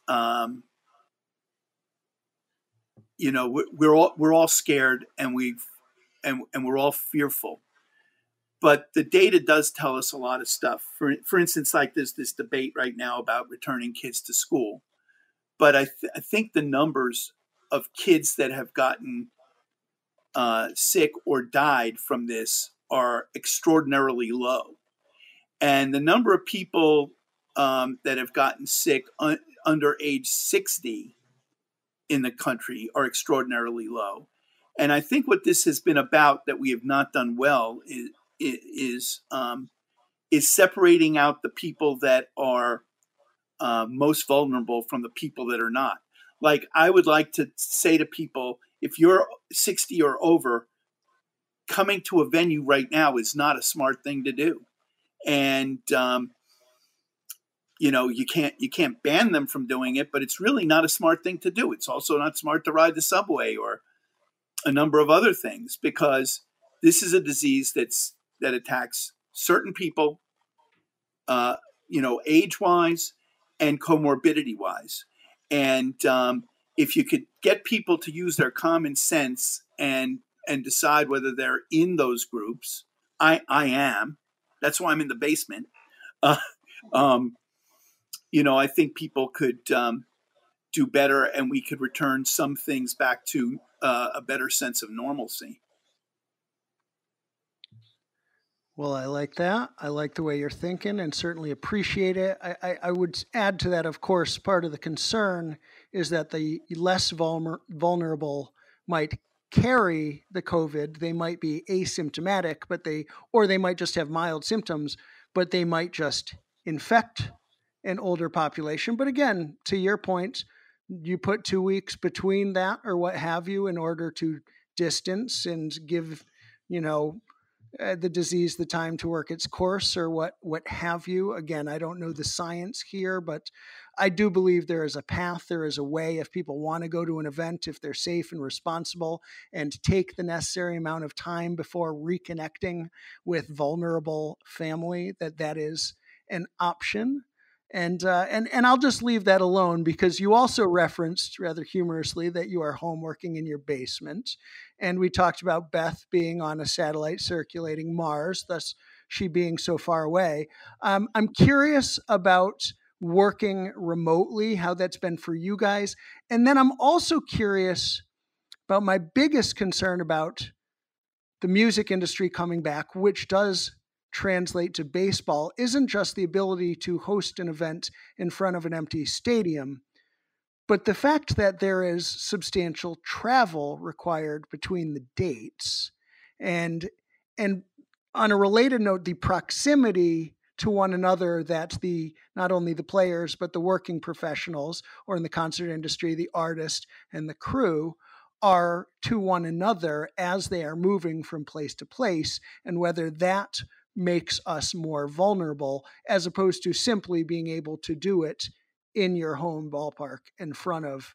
Speaker 6: we're all scared and we're all fearful. But the data does tell us a lot of stuff. For instance, like there's this debate right now about returning kids to school. But I think the numbers of kids that have gotten sick or died from this are extraordinarily low. And the number of people that have gotten sick under age 60 in the country are extraordinarily low. And I think what this has been about that we have not done well is separating out the people that are most vulnerable from the people that are not. Like, I would like to say to people, if you're 60 or over, coming to a venue right now is not a smart thing to do. And, you can't ban them from doing it, but it's really not a smart thing to do. It's also not smart to ride the subway or a number of other things, because this is a disease that attacks certain people, age-wise and comorbidity-wise. And if you could get people to use their common sense and decide whether they're in those groups, I am. That's why I'm in the basement. I think people could do better, and we could return some things back to a better sense of normalcy.
Speaker 1: Well, I like that. I like the way you're thinking and certainly appreciate it. I would add to that, of course, part of the concern is that the less vulnerable might carry the COVID. They might be asymptomatic, or they might just have mild symptoms, but they might just infect an older population. But again, to your point, you put 2 weeks between that or what have you in order to distance and give, the disease the time to work its course or what have you. Again, I don't know the science here, but I do believe there is a path, there is a way. If people want to go to an event, if they're safe and responsible and take the necessary amount of time before reconnecting with vulnerable family, that is an option. And I'll just leave that alone, because you also referenced rather humorously that you are home working in your basement. And we talked about Beth being on a satellite circulating Mars, thus she being so far away. I'm curious about working remotely, how that's been for you guys. And then I'm also curious about my biggest concern about the music industry coming back, which does translate to baseball, isn't just the ability to host an event in front of an empty stadium, but the fact that there is substantial travel required between the dates. And on a related note, the proximity to one another that not only the players but the working professionals, or in the concert industry, the artist and the crew, are to one another as they are moving from place to place, and whether that makes us more vulnerable as opposed to simply being able to do it in your home ballpark in front of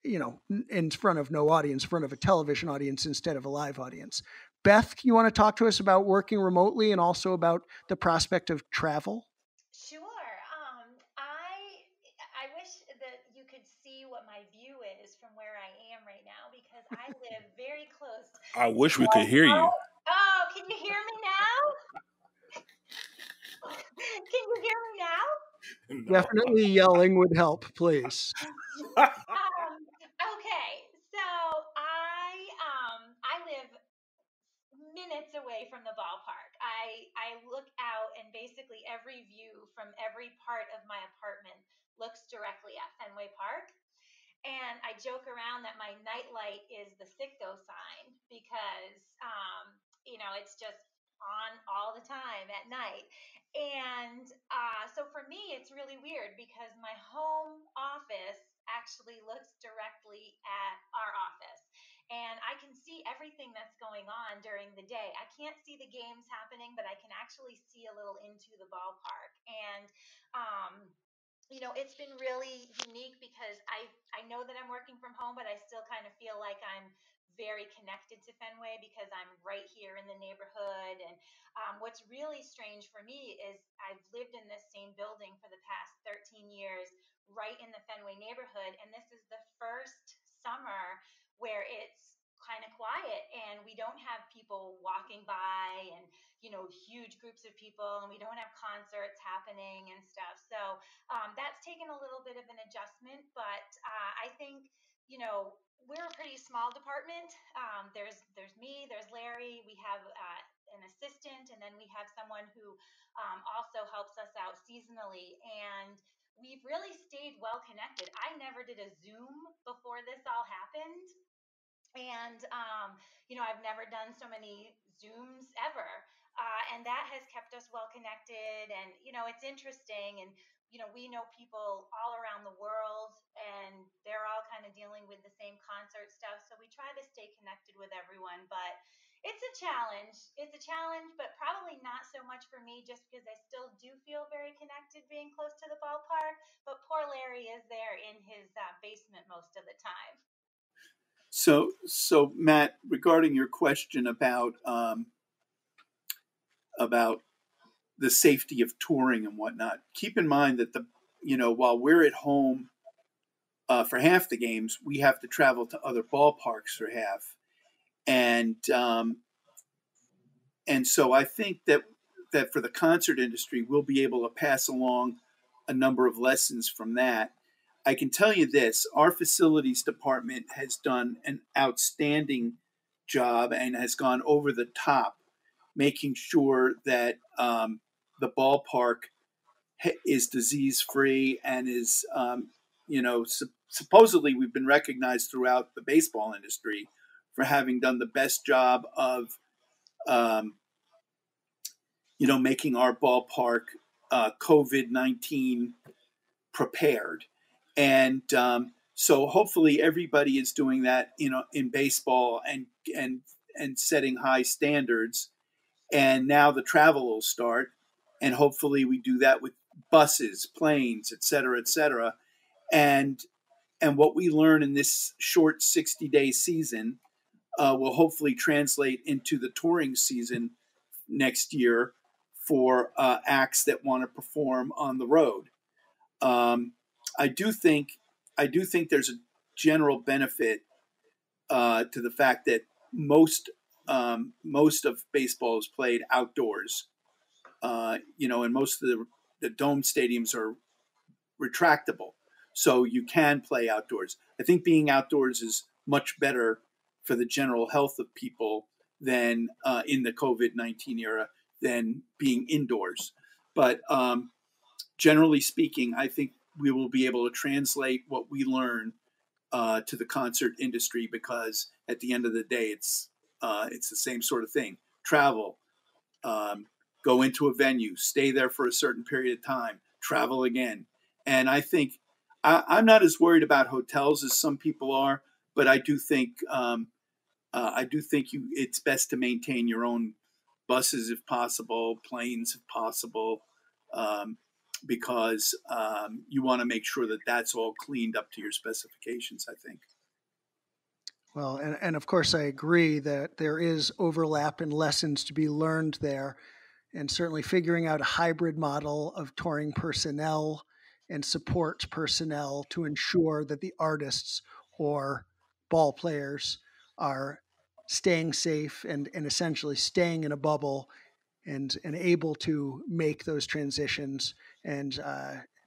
Speaker 1: no audience, in front of a television audience instead of a live audience. Beth, you want to talk to us about working remotely and also about the prospect of travel?
Speaker 5: Sure. I wish that you could see what my view is from where I am right now, because I live very close.
Speaker 2: I wish we could hear you.
Speaker 5: Oh, can you hear me now? Can you hear me now?
Speaker 2: No.
Speaker 1: Definitely yelling would help, please.
Speaker 5: Okay, so I live minutes away from the ballpark. I look out, and basically every view from every part of my apartment looks directly at Fenway Park. And I joke around that my nightlight is the sicko sign, because it's just on all the time at night. And so for me, it's really weird, because my home office actually looks directly at our office. And I can see everything that's going on during the day. I can't see the games happening, but I can actually see a little into the ballpark. And it's been really unique, because I know that I'm working from home, but I still kind of feel like I'm very connected to Fenway because I'm right here in the neighborhood. And what's really strange for me is I've lived in this same building for the past 13 years, right in the Fenway neighborhood. And this is the first summer where it's kind of quiet and we don't have people walking by and, you know, huge groups of people, and we don't have concerts happening and stuff. So that's taken a little bit of an adjustment, but I think, you know, we're a pretty small department. There's me, there's Larry, we have an assistant, and then we have someone who also helps us out seasonally. And we've really stayed well connected. I never did a Zoom before this all happened. And, you know, I've never done so many Zooms ever. And that has kept us well connected. And, you know, it's interesting. And, you know, we know people all around the world and they're all kind of dealing with the same concert stuff. So we try to stay connected with everyone. But it's a challenge. It's a challenge, but probably not so much for me just because I still do feel very connected being close to the ballpark. But poor Larry is there in his basement most of the time.
Speaker 6: So Matt, regarding your question about the safety of touring and whatnot, keep in mind that while we're at home for half the games, we have to travel to other ballparks for half, and so I think that for the concert industry, we'll be able to pass along a number of lessons from that. I can tell you this, our facilities department has done an outstanding job and has gone over the top, making sure that the ballpark is disease-free and is, supposedly we've been recognized throughout the baseball industry for having done the best job of, making our ballpark COVID-19 prepared. And so hopefully everybody is doing that, in baseball and setting high standards. And now the travel will start, and hopefully we do that with buses, planes, et cetera, et cetera. And what we learn in this short 60-day season will hopefully translate into the touring season next year for acts that want to perform on the road. I do think there's a general benefit to the fact that most of baseball is played outdoors, and most of the dome stadiums are retractable, so you can play outdoors. I think being outdoors is much better for the general health of people than in the COVID-19 era than being indoors. But generally speaking, I think we will be able to translate what we learn to the concert industry, because at the end of the day, it's the same sort of thing. Travel, go into a venue, stay there for a certain period of time, travel again. And I think I'm not as worried about hotels as some people are, but I do think it's best to maintain your own buses if possible, planes if possible, because you want to make sure that that's all cleaned up to your specifications, I think.
Speaker 1: Well, and of course, I agree that there is overlap and lessons to be learned there. And certainly figuring out a hybrid model of touring personnel and support personnel to ensure that the artists or ball players are staying safe and essentially staying in a bubble and able to make those transitions and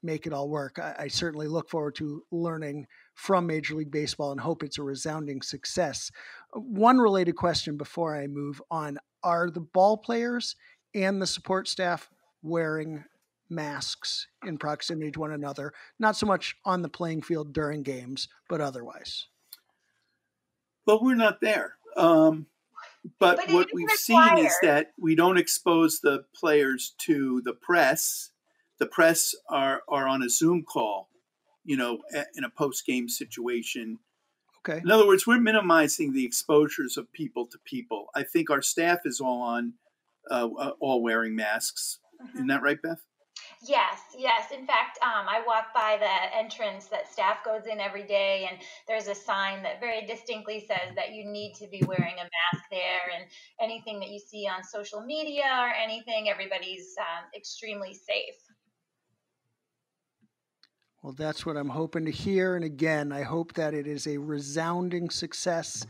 Speaker 1: make it all work. I certainly look forward to learning from Major League Baseball and hope it's a resounding success. One related question before I move on: are the ball players and the support staff wearing masks in proximity to one another? Not so much on the playing field during games, but otherwise.
Speaker 6: Well, we're not there. But what we've seen is that we don't expose the players to the press. The press are on a Zoom call, in a post-game situation.
Speaker 1: Okay.
Speaker 6: In other words, we're minimizing the exposures of people to people. I think our staff is all wearing masks. Mm-hmm. Isn't that right, Beth?
Speaker 5: Yes, yes. In fact, I walk by the entrance that staff goes in every day, and there's a sign that very distinctly says that you need to be wearing a mask there. And anything that you see on social media or anything, everybody's extremely safe.
Speaker 1: Well, that's what I'm hoping to hear. And again, I hope that it is a resounding success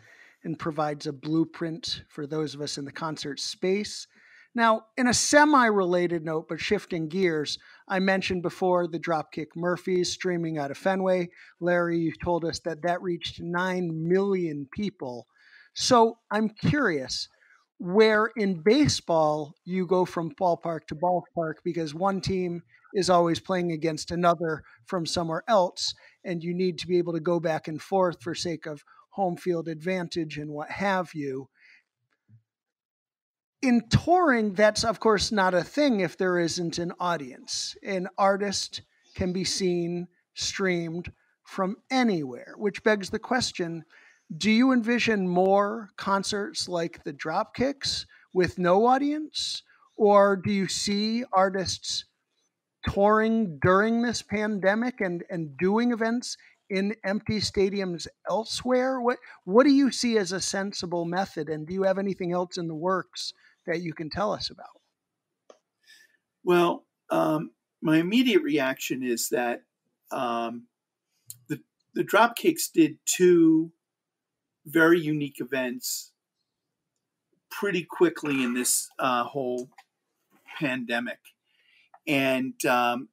Speaker 1: and provides a blueprint for those of us in the concert space. Now, in a semi related note, but shifting gears, I mentioned before the Dropkick Murphys streaming out of Fenway. Larry, you told us that that reached 9 million people. So I'm curious, where in baseball you go from ballpark to ballpark because one team is always playing against another from somewhere else, and you need to be able to go back and forth for sake of home field advantage and what have you. In touring, that's of course not a thing if there isn't an audience. An artist can be seen, streamed from anywhere, which begs the question, do you envision more concerts like the Dropkicks with no audience? Or do you see artists touring during this pandemic and doing events in empty stadiums elsewhere? What do you see as a sensible method? And do you have anything else in the works that you can tell us about?
Speaker 6: Well, my immediate reaction is that um, the the Dropkicks did two very unique events pretty quickly in this whole pandemic, and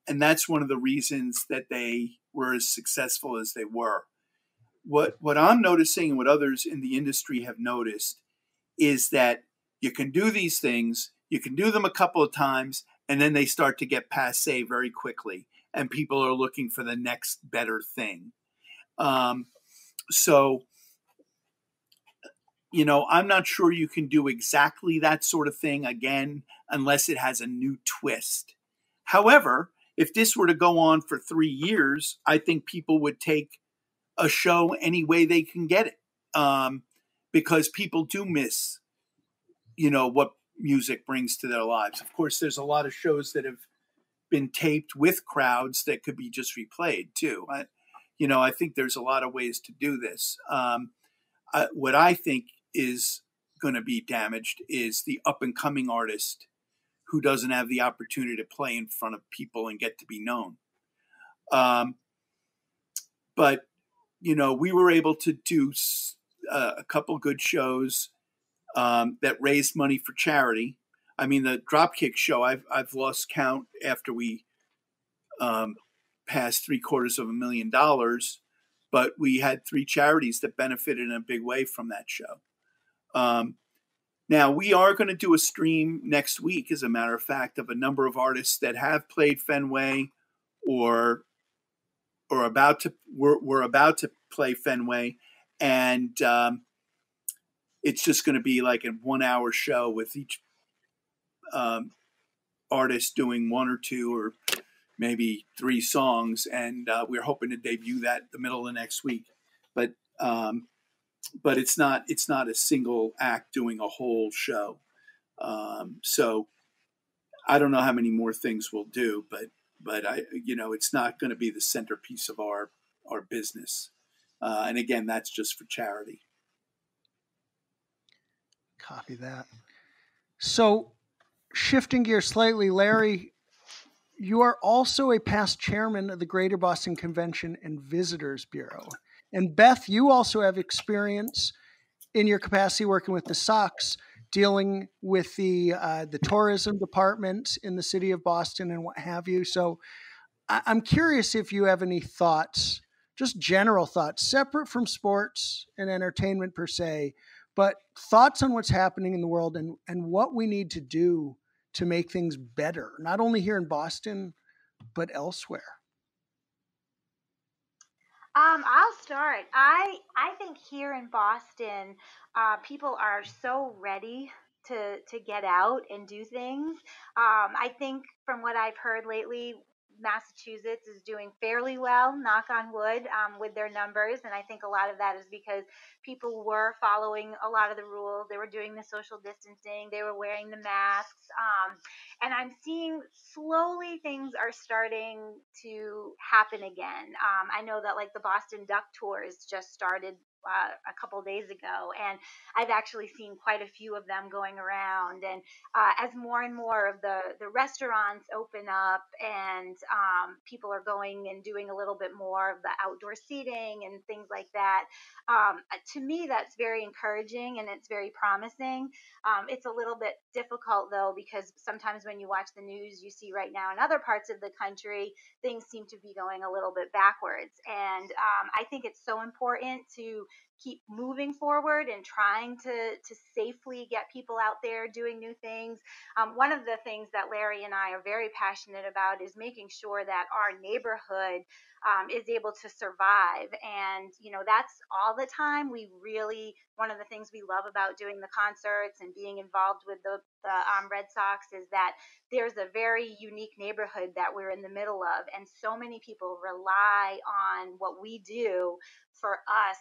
Speaker 6: that's one of the reasons that they were as successful as they were. What I'm noticing and what others in the industry have noticed is that you can do these things, you can do them a couple of times, and then they start to get passe very quickly, and people are looking for the next better thing. Um, so, I'm not sure you can do exactly that sort of thing again unless it has a new twist. However, if this were to go on for 3 years, I think people would take a show any way they can get it, because people do miss, what music brings to their lives. Of course, there's a lot of shows that have been taped with crowds that could be just replayed too. I think there's a lot of ways to do this. What I think is going to be damaged is the up and coming artist who doesn't have the opportunity to play in front of people and get to be known. But we were able to do a couple good shows that raised money for charity. I mean, the Dropkick show, I've lost count after we passed $750,000, but we had three charities that benefited in a big way from that show. Now, we are going to do a stream next week, as a matter of fact, of a number of artists that have played Fenway or we're about to play Fenway, and it's just going to be like a 1 hour show with each artist doing one or two or maybe three songs, and we're hoping to debut that the middle of next week. But it's not a single act doing a whole show. So I don't know how many more things we'll do, but it's not going to be the centerpiece of our business. And again, that's just for charity.
Speaker 1: Copy that. So, shifting gears slightly, Larry, you are also a past chairman of the Greater Boston Convention and Visitors Bureau. And Beth, you also have experience in your capacity working with the Sox, dealing with the tourism department in the city of Boston and what have you. So I'm curious if you have any thoughts, just general thoughts, separate from sports and entertainment per se, but thoughts on what's happening in the world and what we need to do to make things better, not only here in Boston, but elsewhere.
Speaker 5: I'll start. I think here in Boston, people are so ready to get out and do things. I think from what I've heard lately, Massachusetts is doing fairly well, knock on wood, with their numbers. And I think a lot of that is because people were following a lot of the rules. They were doing the social distancing. They were wearing the masks. And I'm seeing slowly hopefully things are starting to happen again. I know that like the Boston Duck Tours just started a couple days ago, and I've actually seen quite a few of them going around. And as more and more of the restaurants open up and people are going and doing a little bit more of the outdoor seating and things like that, to me that's very encouraging and it's very promising. It's a little bit difficult though, because sometimes when you watch the news, you see right now in other parts of the country, things seem to be going a little bit backwards. And I think it's so important to keep moving forward and trying to safely get people out there doing new things. One of the things that Larry and I are very passionate about is making sure that our neighborhood is able to survive. And, you know, that's all the time. One of the things we love about doing the concerts and being involved with the Red Sox is that there's a very unique neighborhood that we're in the middle of. And so many people rely on what we do for us,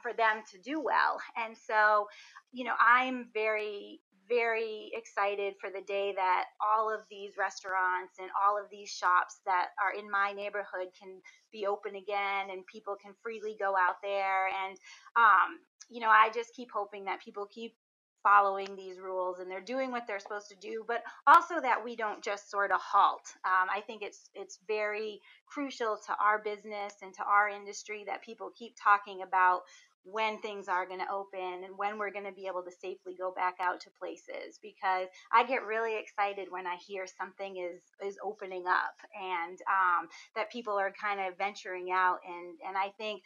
Speaker 5: for them to do well. And so, you know, I'm very, very excited for the day that all of these restaurants and all of these shops that are in my neighborhood can be open again and people can freely go out there. And, you know, I just keep hoping that people keep following these rules and they're doing what they're supposed to do, but also that we don't just sort of halt. I think it's very crucial to our business and to our industry that people keep talking about when things are going to open and when we're going to be able to safely go back out to places, because I get really excited when I hear something is opening up and that people are kind of venturing out. And I think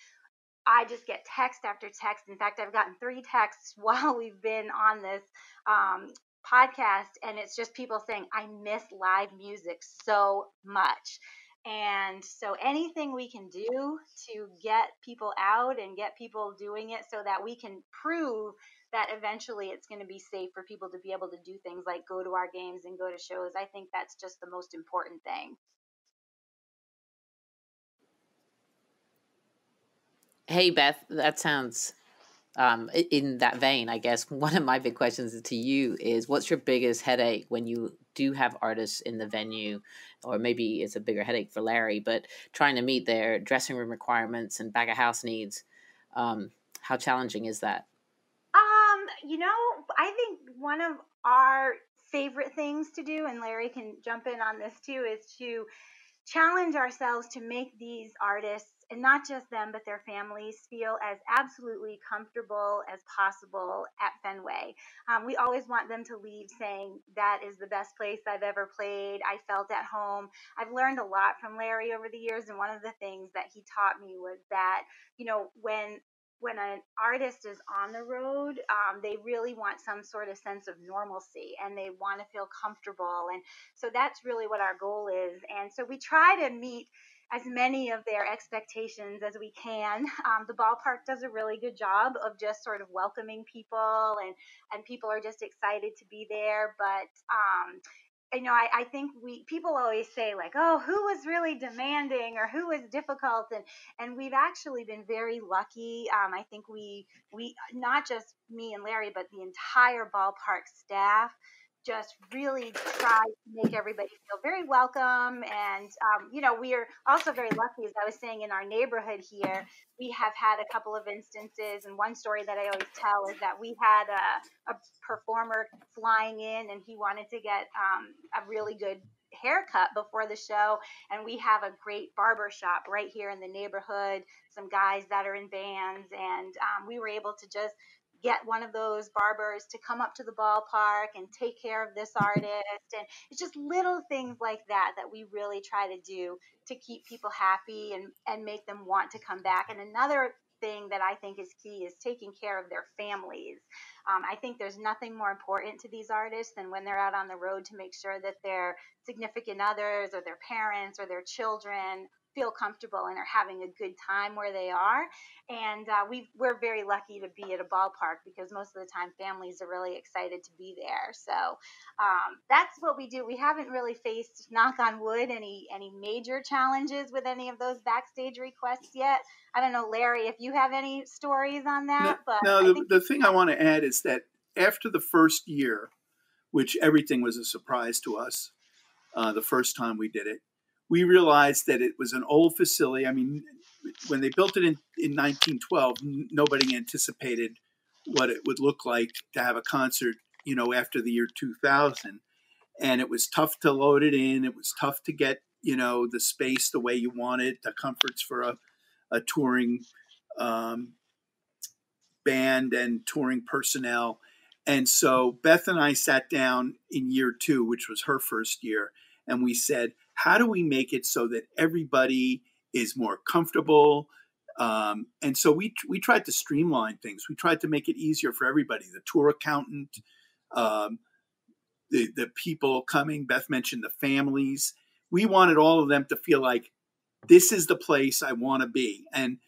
Speaker 5: I just get text after text. In fact, I've gotten 3 texts while we've been on this podcast, and it's just people saying, I miss live music so much. And so anything we can do to get people out and get people doing it so that we can prove that eventually it's going to be safe for people to be able to do things like go to our games and go to shows, I think that's just the most important thing.
Speaker 3: Hey, Beth, that sounds in that vein, I guess. One of my big questions to you is, what's your biggest headache when you do have artists in the venue? Or maybe it's a bigger headache for Larry, but trying to meet their dressing room requirements and back of house needs. How challenging is that?
Speaker 5: You know, I think one of our favorite things to do, and Larry can jump in on this too, is to challenge ourselves to make these artists, and not just them, but their families, feel as absolutely comfortable as possible at Fenway. We always want them to leave saying, that is the best place I've ever played. I felt at home. I've learned a lot from Larry over the years, and one of the things that he taught me was that, you know, when an artist is on the road, they really want some sort of sense of normalcy and they want to feel comfortable. And so that's really what our goal is. And so we try to meet as many of their expectations as we can. The ballpark does a really good job of just sort of welcoming people, and people are just excited to be there. But you know, I think people always say like, oh, who was really demanding or who was difficult, and we've actually been very lucky. I think we not just me and Larry, but the entire ballpark staff just really try to make everybody feel very welcome. And you know, we are also very lucky, as I was saying, in our neighborhood here. We have had a couple of instances, and one story that I always tell is that we had a performer flying in, and he wanted to get a really good haircut before the show, and we have a great barber shop right here in the neighborhood, some guys that are in bands, and we were able to just get one of those barbers to come up to the ballpark and take care of this artist. And it's just little things like that that we really try to do to keep people happy and make them want to come back. And another thing that I think is key is taking care of their families. I think there's nothing more important to these artists than when they're out on the road to make sure that their significant others or their parents or their children feel comfortable and are having a good time where they are. And we're very lucky to be at a ballpark because most of the time families are really excited to be there. So that's what we do. We haven't really faced, knock on wood, any major challenges with any of those backstage requests yet. I don't know, Larry, if you have any stories on that.
Speaker 6: The thing I want to add is that after the first year, which everything was a surprise to us, the first time we did it. We realized that it was an old facility. I mean, when they built it in 1912, nobody anticipated what it would look like to have a concert, after the year 2000. And it was tough to load it in. It was tough to get, the space the way you wanted, the comforts for a touring band and touring personnel. And so Beth and I sat down in year 2, which was her first year, and we said, how do we make it so that everybody is more comfortable? And so we tried to streamline things. We tried to make it easier for everybody. The tour accountant, the people coming, Beth mentioned the families. We wanted all of them to feel like this is the place I want to be. And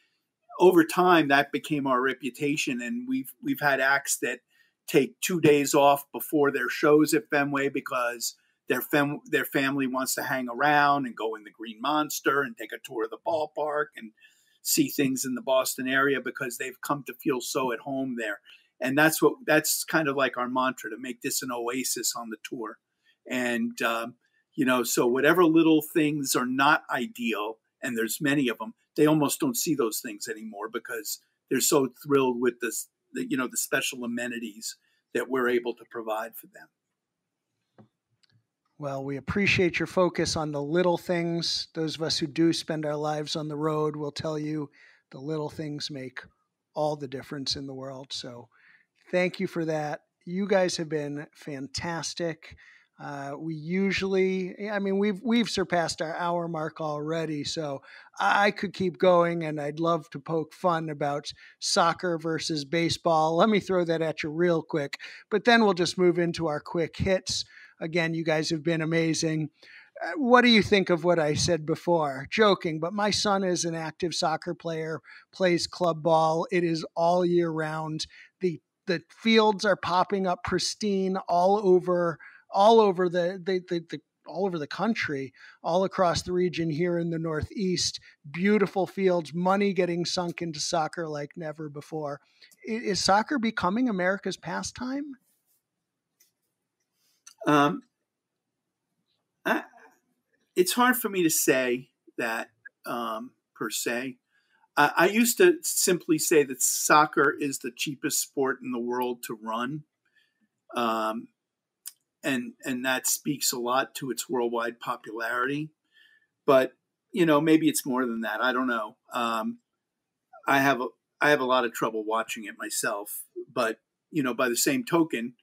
Speaker 6: over time, that became our reputation. And we've had acts that take 2 days off before their shows at Fenway because their family wants to hang around and go in the Green Monster and take a tour of the ballpark and see things in the Boston area because they've come to feel so at home there. And that's kind of like our mantra, to make this an oasis on the tour. And, so whatever little things are not ideal, and there's many of them, they almost don't see those things anymore because they're so thrilled with the special amenities that we're able to provide for them.
Speaker 1: Well, we appreciate your focus on the little things. Those of us who do spend our lives on the road will tell you the little things make all the difference in the world. So thank you for that. You guys have been fantastic. We've surpassed our hour mark already, so I could keep going, and I'd love to poke fun about soccer versus baseball. Let me throw that at you real quick, but then we'll just move into our quick hits. Again, you guys have been amazing. What do you think of what I said before? Joking, but my son is an active soccer player, plays club ball. It is all year round. The fields are popping up pristine all over the country, all across the region here in the Northeast. Beautiful fields, money getting sunk into soccer like never before. Is soccer becoming America's pastime?
Speaker 6: It's hard for me to say that per se. I used to simply say that soccer is the cheapest sport in the world to run. And that speaks a lot to its worldwide popularity. But, maybe it's more than that. I don't know. I have a lot of trouble watching it myself. But, by the same token,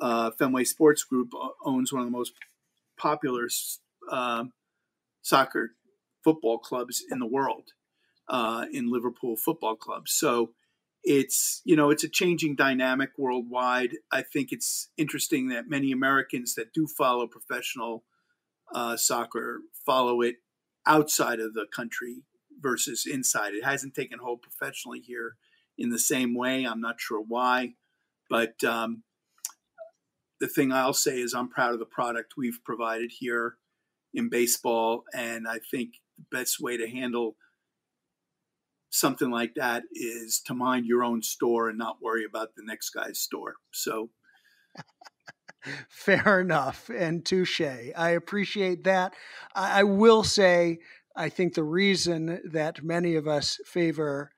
Speaker 6: Fenway Sports Group owns one of the most popular soccer football clubs in the world, in Liverpool Football Club. So it's a changing dynamic worldwide. I think it's interesting that many Americans that do follow professional soccer follow it outside of the country versus inside. It hasn't taken hold professionally here in the same way. I'm not sure why, but the thing I'll say is I'm proud of the product we've provided here in baseball, and I think the best way to handle something like that is to mind your own store and not worry about the next guy's store. So
Speaker 1: fair enough, and touche. I appreciate that. I will say, I think the reason that many of us favor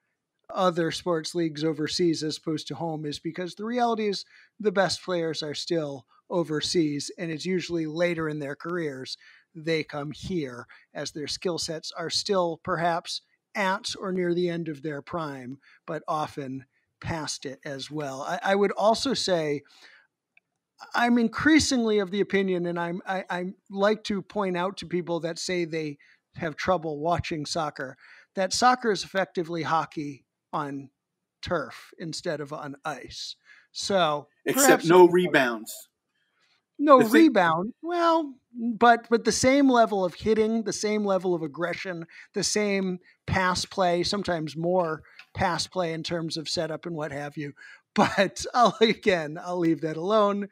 Speaker 1: other sports leagues overseas as opposed to home is because the reality is the best players are still overseas, and it's usually later in their careers they come here as their skill sets are still perhaps at or near the end of their prime, but often past it as well. I would also say I'm increasingly of the opinion, and I like to point out to people that say they have trouble watching soccer, that soccer is effectively hockey on turf instead of on ice. So
Speaker 6: except no rebounds.
Speaker 1: No rebound. Well, but the same level of hitting, the same level of aggression, the same pass play, sometimes more pass play in terms of setup and what have you. But I'll leave that alone.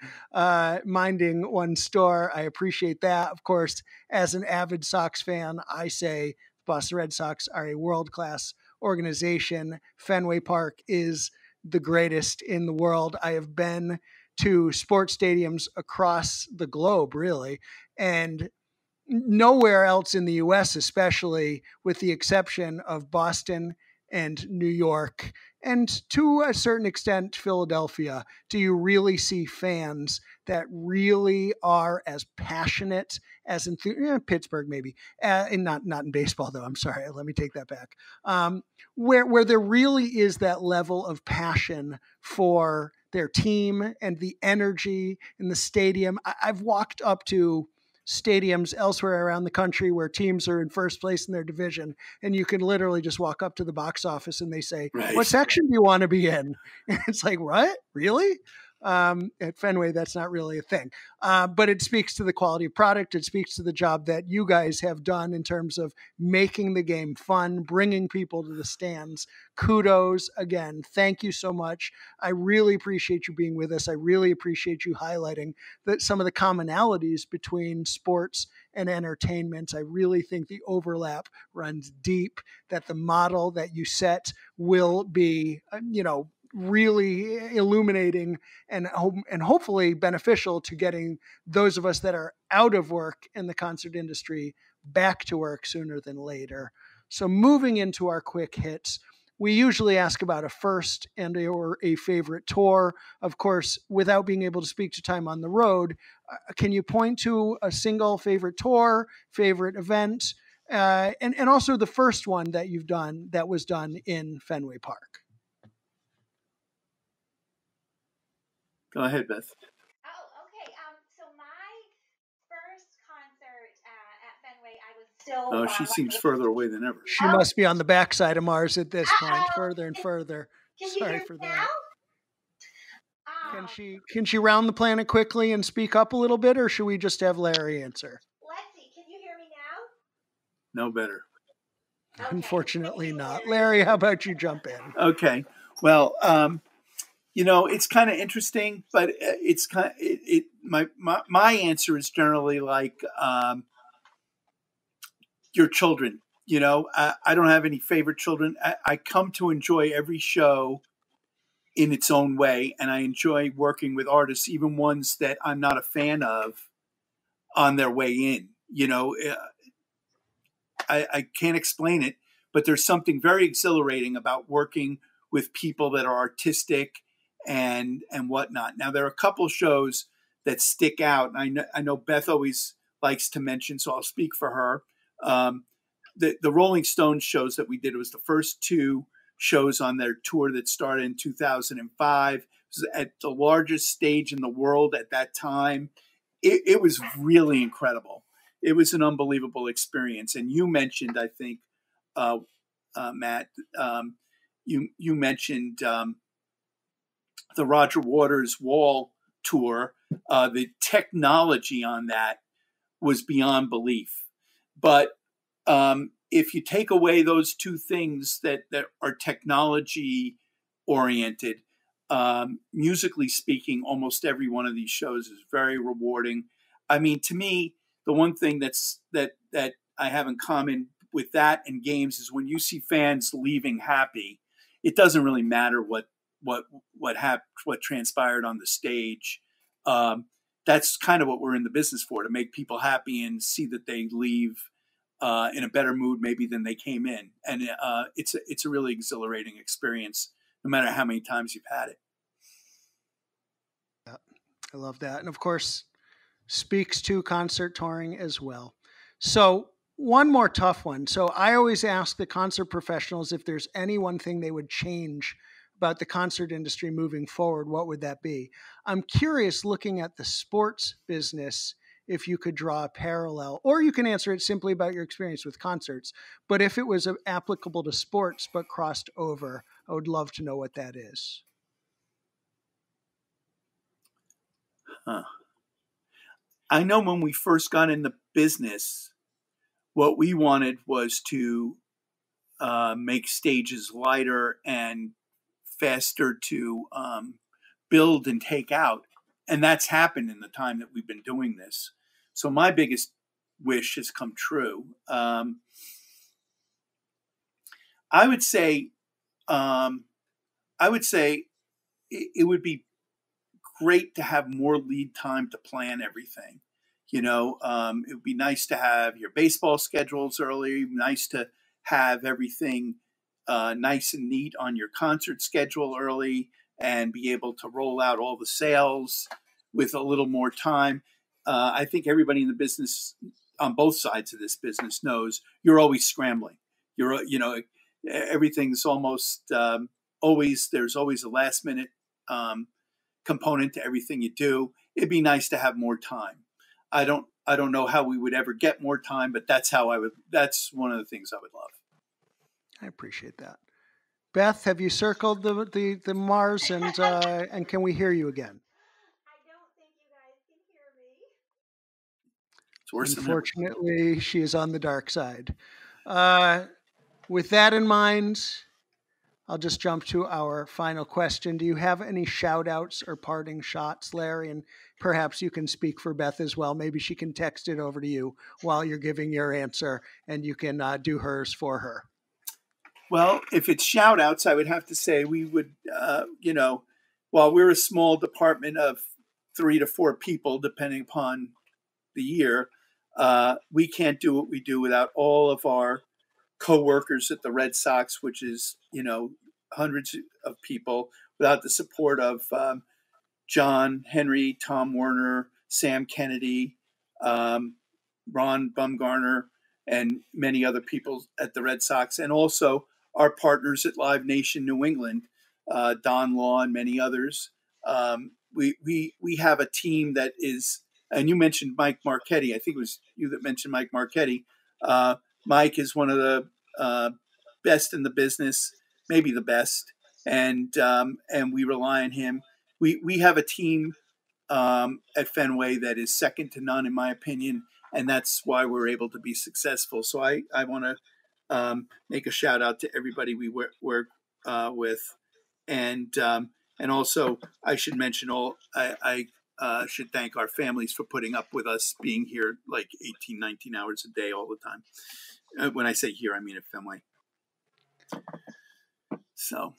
Speaker 1: Minding one store, I appreciate that. Of course, as an avid Sox fan, I say Boston Red Sox are a world-class organization. Fenway Park is the greatest in the world. I have been to sports stadiums across the globe, really. And nowhere else in the US, especially with the exception of Boston and New York, and to a certain extent, Philadelphia, do you really see fans that really are as passionate as Pittsburgh, maybe, and not in baseball though. I'm sorry, let me take that back. Where there really is that level of passion for their team and the energy in the stadium. I've walked up to stadiums elsewhere around the country where teams are in first place in their division, and you can literally just walk up to the box office and they say,
Speaker 6: Right.
Speaker 1: "What section do you want to be in?" And it's like, what? Really? At Fenway, that's not really a thing. But it speaks to the quality of product. It speaks to the job that you guys have done in terms of making the game fun, bringing people to the stands. Kudos again. Thank you so much. I really appreciate you being with us. I really appreciate you highlighting some of the commonalities between sports and entertainment. I really think the overlap runs deep, that the model that you set will be, really illuminating and hopefully beneficial to getting those of us that are out of work in the concert industry back to work sooner than later. So moving into our quick hits, we usually ask about a first and or a favorite tour. Of course, without being able to speak to time on the road, can you point to a single favorite tour, favorite event, and also the first one that you've done that was done in Fenway Park?
Speaker 6: Go ahead, Beth.
Speaker 5: Oh, okay. So my first concert at Fenway, I was still.
Speaker 6: Oh, she seems further away than ever.
Speaker 1: She must be on the backside of Mars at this point,
Speaker 5: Uh-oh.
Speaker 1: further and further.
Speaker 5: Can
Speaker 1: Sorry
Speaker 5: you hear
Speaker 1: for
Speaker 5: me
Speaker 1: that.
Speaker 5: now?
Speaker 1: Can she round the planet quickly and speak up a little bit, or should we just have Larry answer?
Speaker 5: Let's see. Can you hear me now?
Speaker 6: No better.
Speaker 5: Okay.
Speaker 1: Unfortunately not. Larry, how about you jump in?
Speaker 6: Okay. Well, it's kind of interesting, but it's kind of, my answer is generally like your children. I don't have any favorite children. I come to enjoy every show in its own way, and I enjoy working with artists, even ones that I'm not a fan of, on their way in. I can't explain it, but there's something very exhilarating about working with people that are artistic and whatnot. Now, there are a couple shows that stick out, and I know Beth always likes to mention, so I'll speak for her. The Rolling Stones shows that we did, it was the first two shows on their tour that started in 2005. It was at the largest stage in the world at that time. It was really incredible. It was an unbelievable experience. And you mentioned, I think, Matt, you mentioned the Roger Waters Wall tour. The technology on that was beyond belief. But if you take away those two things that are technology oriented, musically speaking, almost every one of these shows is very rewarding. I mean, to me, the one thing that I have in common with that and games is when you see fans leaving happy, it doesn't really matter what transpired on the stage. That's kind of what we're in the business for, to make people happy and see that they leave in a better mood maybe than they came in. And it's a really exhilarating experience, no matter how many times you've had it.
Speaker 1: Yeah, I love that. And of course, speaks to concert touring as well. So one more tough one. So I always ask the concert professionals if there's any one thing they would change about the concert industry moving forward, what would that be? I'm curious, looking at the sports business, if you could draw a parallel, or you can answer it simply about your experience with concerts. But if it was applicable to sports but crossed over, I would love to know what that is.
Speaker 6: I know when we first got in the business, what we wanted was to make stages lighter and faster to build and take out. And that's happened in the time that we've been doing this. So my biggest wish has come true. I would say it would be great to have more lead time to plan everything. You know, it would be nice to have your baseball schedules early, nice to have everything nice and neat on your concert schedule early, and be able to roll out all the sales with a little more time. I think everybody in the business, on both sides of this business, knows you're always scrambling. Everything's almost there's always a last minute component to everything you do. It'd be nice to have more time. I don't know how we would ever get more time, but that's one of the things I would love.
Speaker 1: I appreciate that. Beth, have you circled the Mars and can we hear you again?
Speaker 5: I don't think you guys can hear me.
Speaker 6: It's worse
Speaker 1: Unfortunately, she is on the dark side. With that in mind, I'll just jump to our final question. Do you have any shout outs or parting shots, Larry? And perhaps you can speak for Beth as well. Maybe she can text it over to you while you're giving your answer and you can do hers for her.
Speaker 6: Well, if it's shout outs, I would have to say we would, while we're a small department of 3 to 4 people, depending upon the year, we can't do what we do without all of our co-workers at the Red Sox, which is, hundreds of people, without the support of John Henry, Tom Werner, Sam Kennedy, Ron Bumgarner, and many other people at the Red Sox, and also our partners at Live Nation New England, Don Law and many others. We have a team that is, and you mentioned Mike Marchetti. I think it was you that mentioned Mike Marchetti. Mike is one of the best in the business, maybe the best, and we rely on him. We have a team at Fenway that is second to none, in my opinion, and that's why we're able to be successful. So I want to make a shout out to everybody we work with, and also I should mention I should thank our families for putting up with us being here like 18, 19 hours a day all the time. When I say here, I mean at Fenway. So.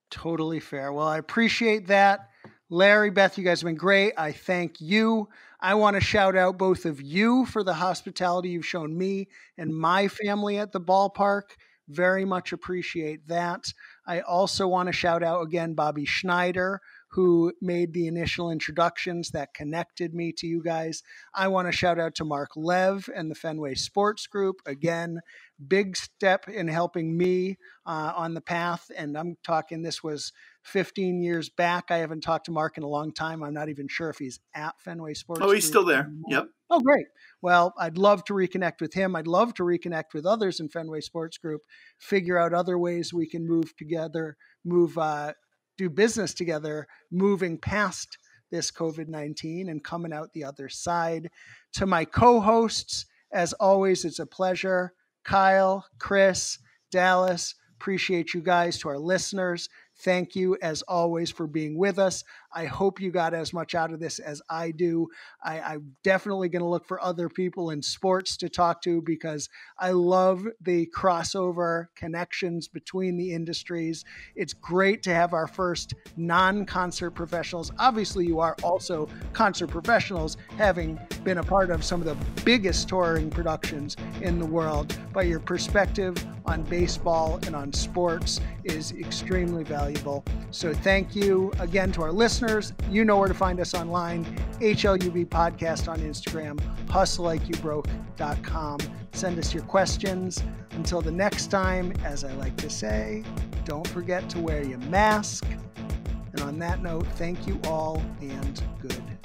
Speaker 1: Totally fair. Well, I appreciate that. Larry, Beth, you guys have been great. I thank you. I want to shout out both of you for the hospitality you've shown me and my family at the ballpark. Very much appreciate that. I also want to shout out again Bobby Schneider, who made the initial introductions that connected me to you guys. I want to shout out to Mark Lev and the Fenway Sports Group. Again, big step in helping me on the path. And I'm talking, this was 15 years back. I haven't talked to Mark in a long time. I'm not even sure if he's at Fenway Sports Group.
Speaker 6: Oh, he's still there. Anymore. Yep.
Speaker 1: Oh, great. Well, I'd love to reconnect with him. I'd love to reconnect with others in Fenway Sports Group, figure out other ways we can move together, do business together, moving past this COVID-19 and coming out the other side. To my co-hosts, as always, it's a pleasure. Kyle, Chris, Dallas, appreciate you guys. To our listeners, thank you as always for being with us. I hope you got as much out of this as I do. I'm definitely going to look for other people in sports to talk to because I love the crossover connections between the industries. It's great to have our first non-concert professionals. Obviously, you are also concert professionals, having been a part of some of the biggest touring productions in the world. But your perspective on baseball and on sports is extremely valuable. So thank you again to our listeners. You know where to find us online. HLUB Podcast on Instagram, hustlelikeyouBroke.com. Send us your questions. Until the next time, as I like to say, don't forget to wear your mask. And on that note, thank you all and good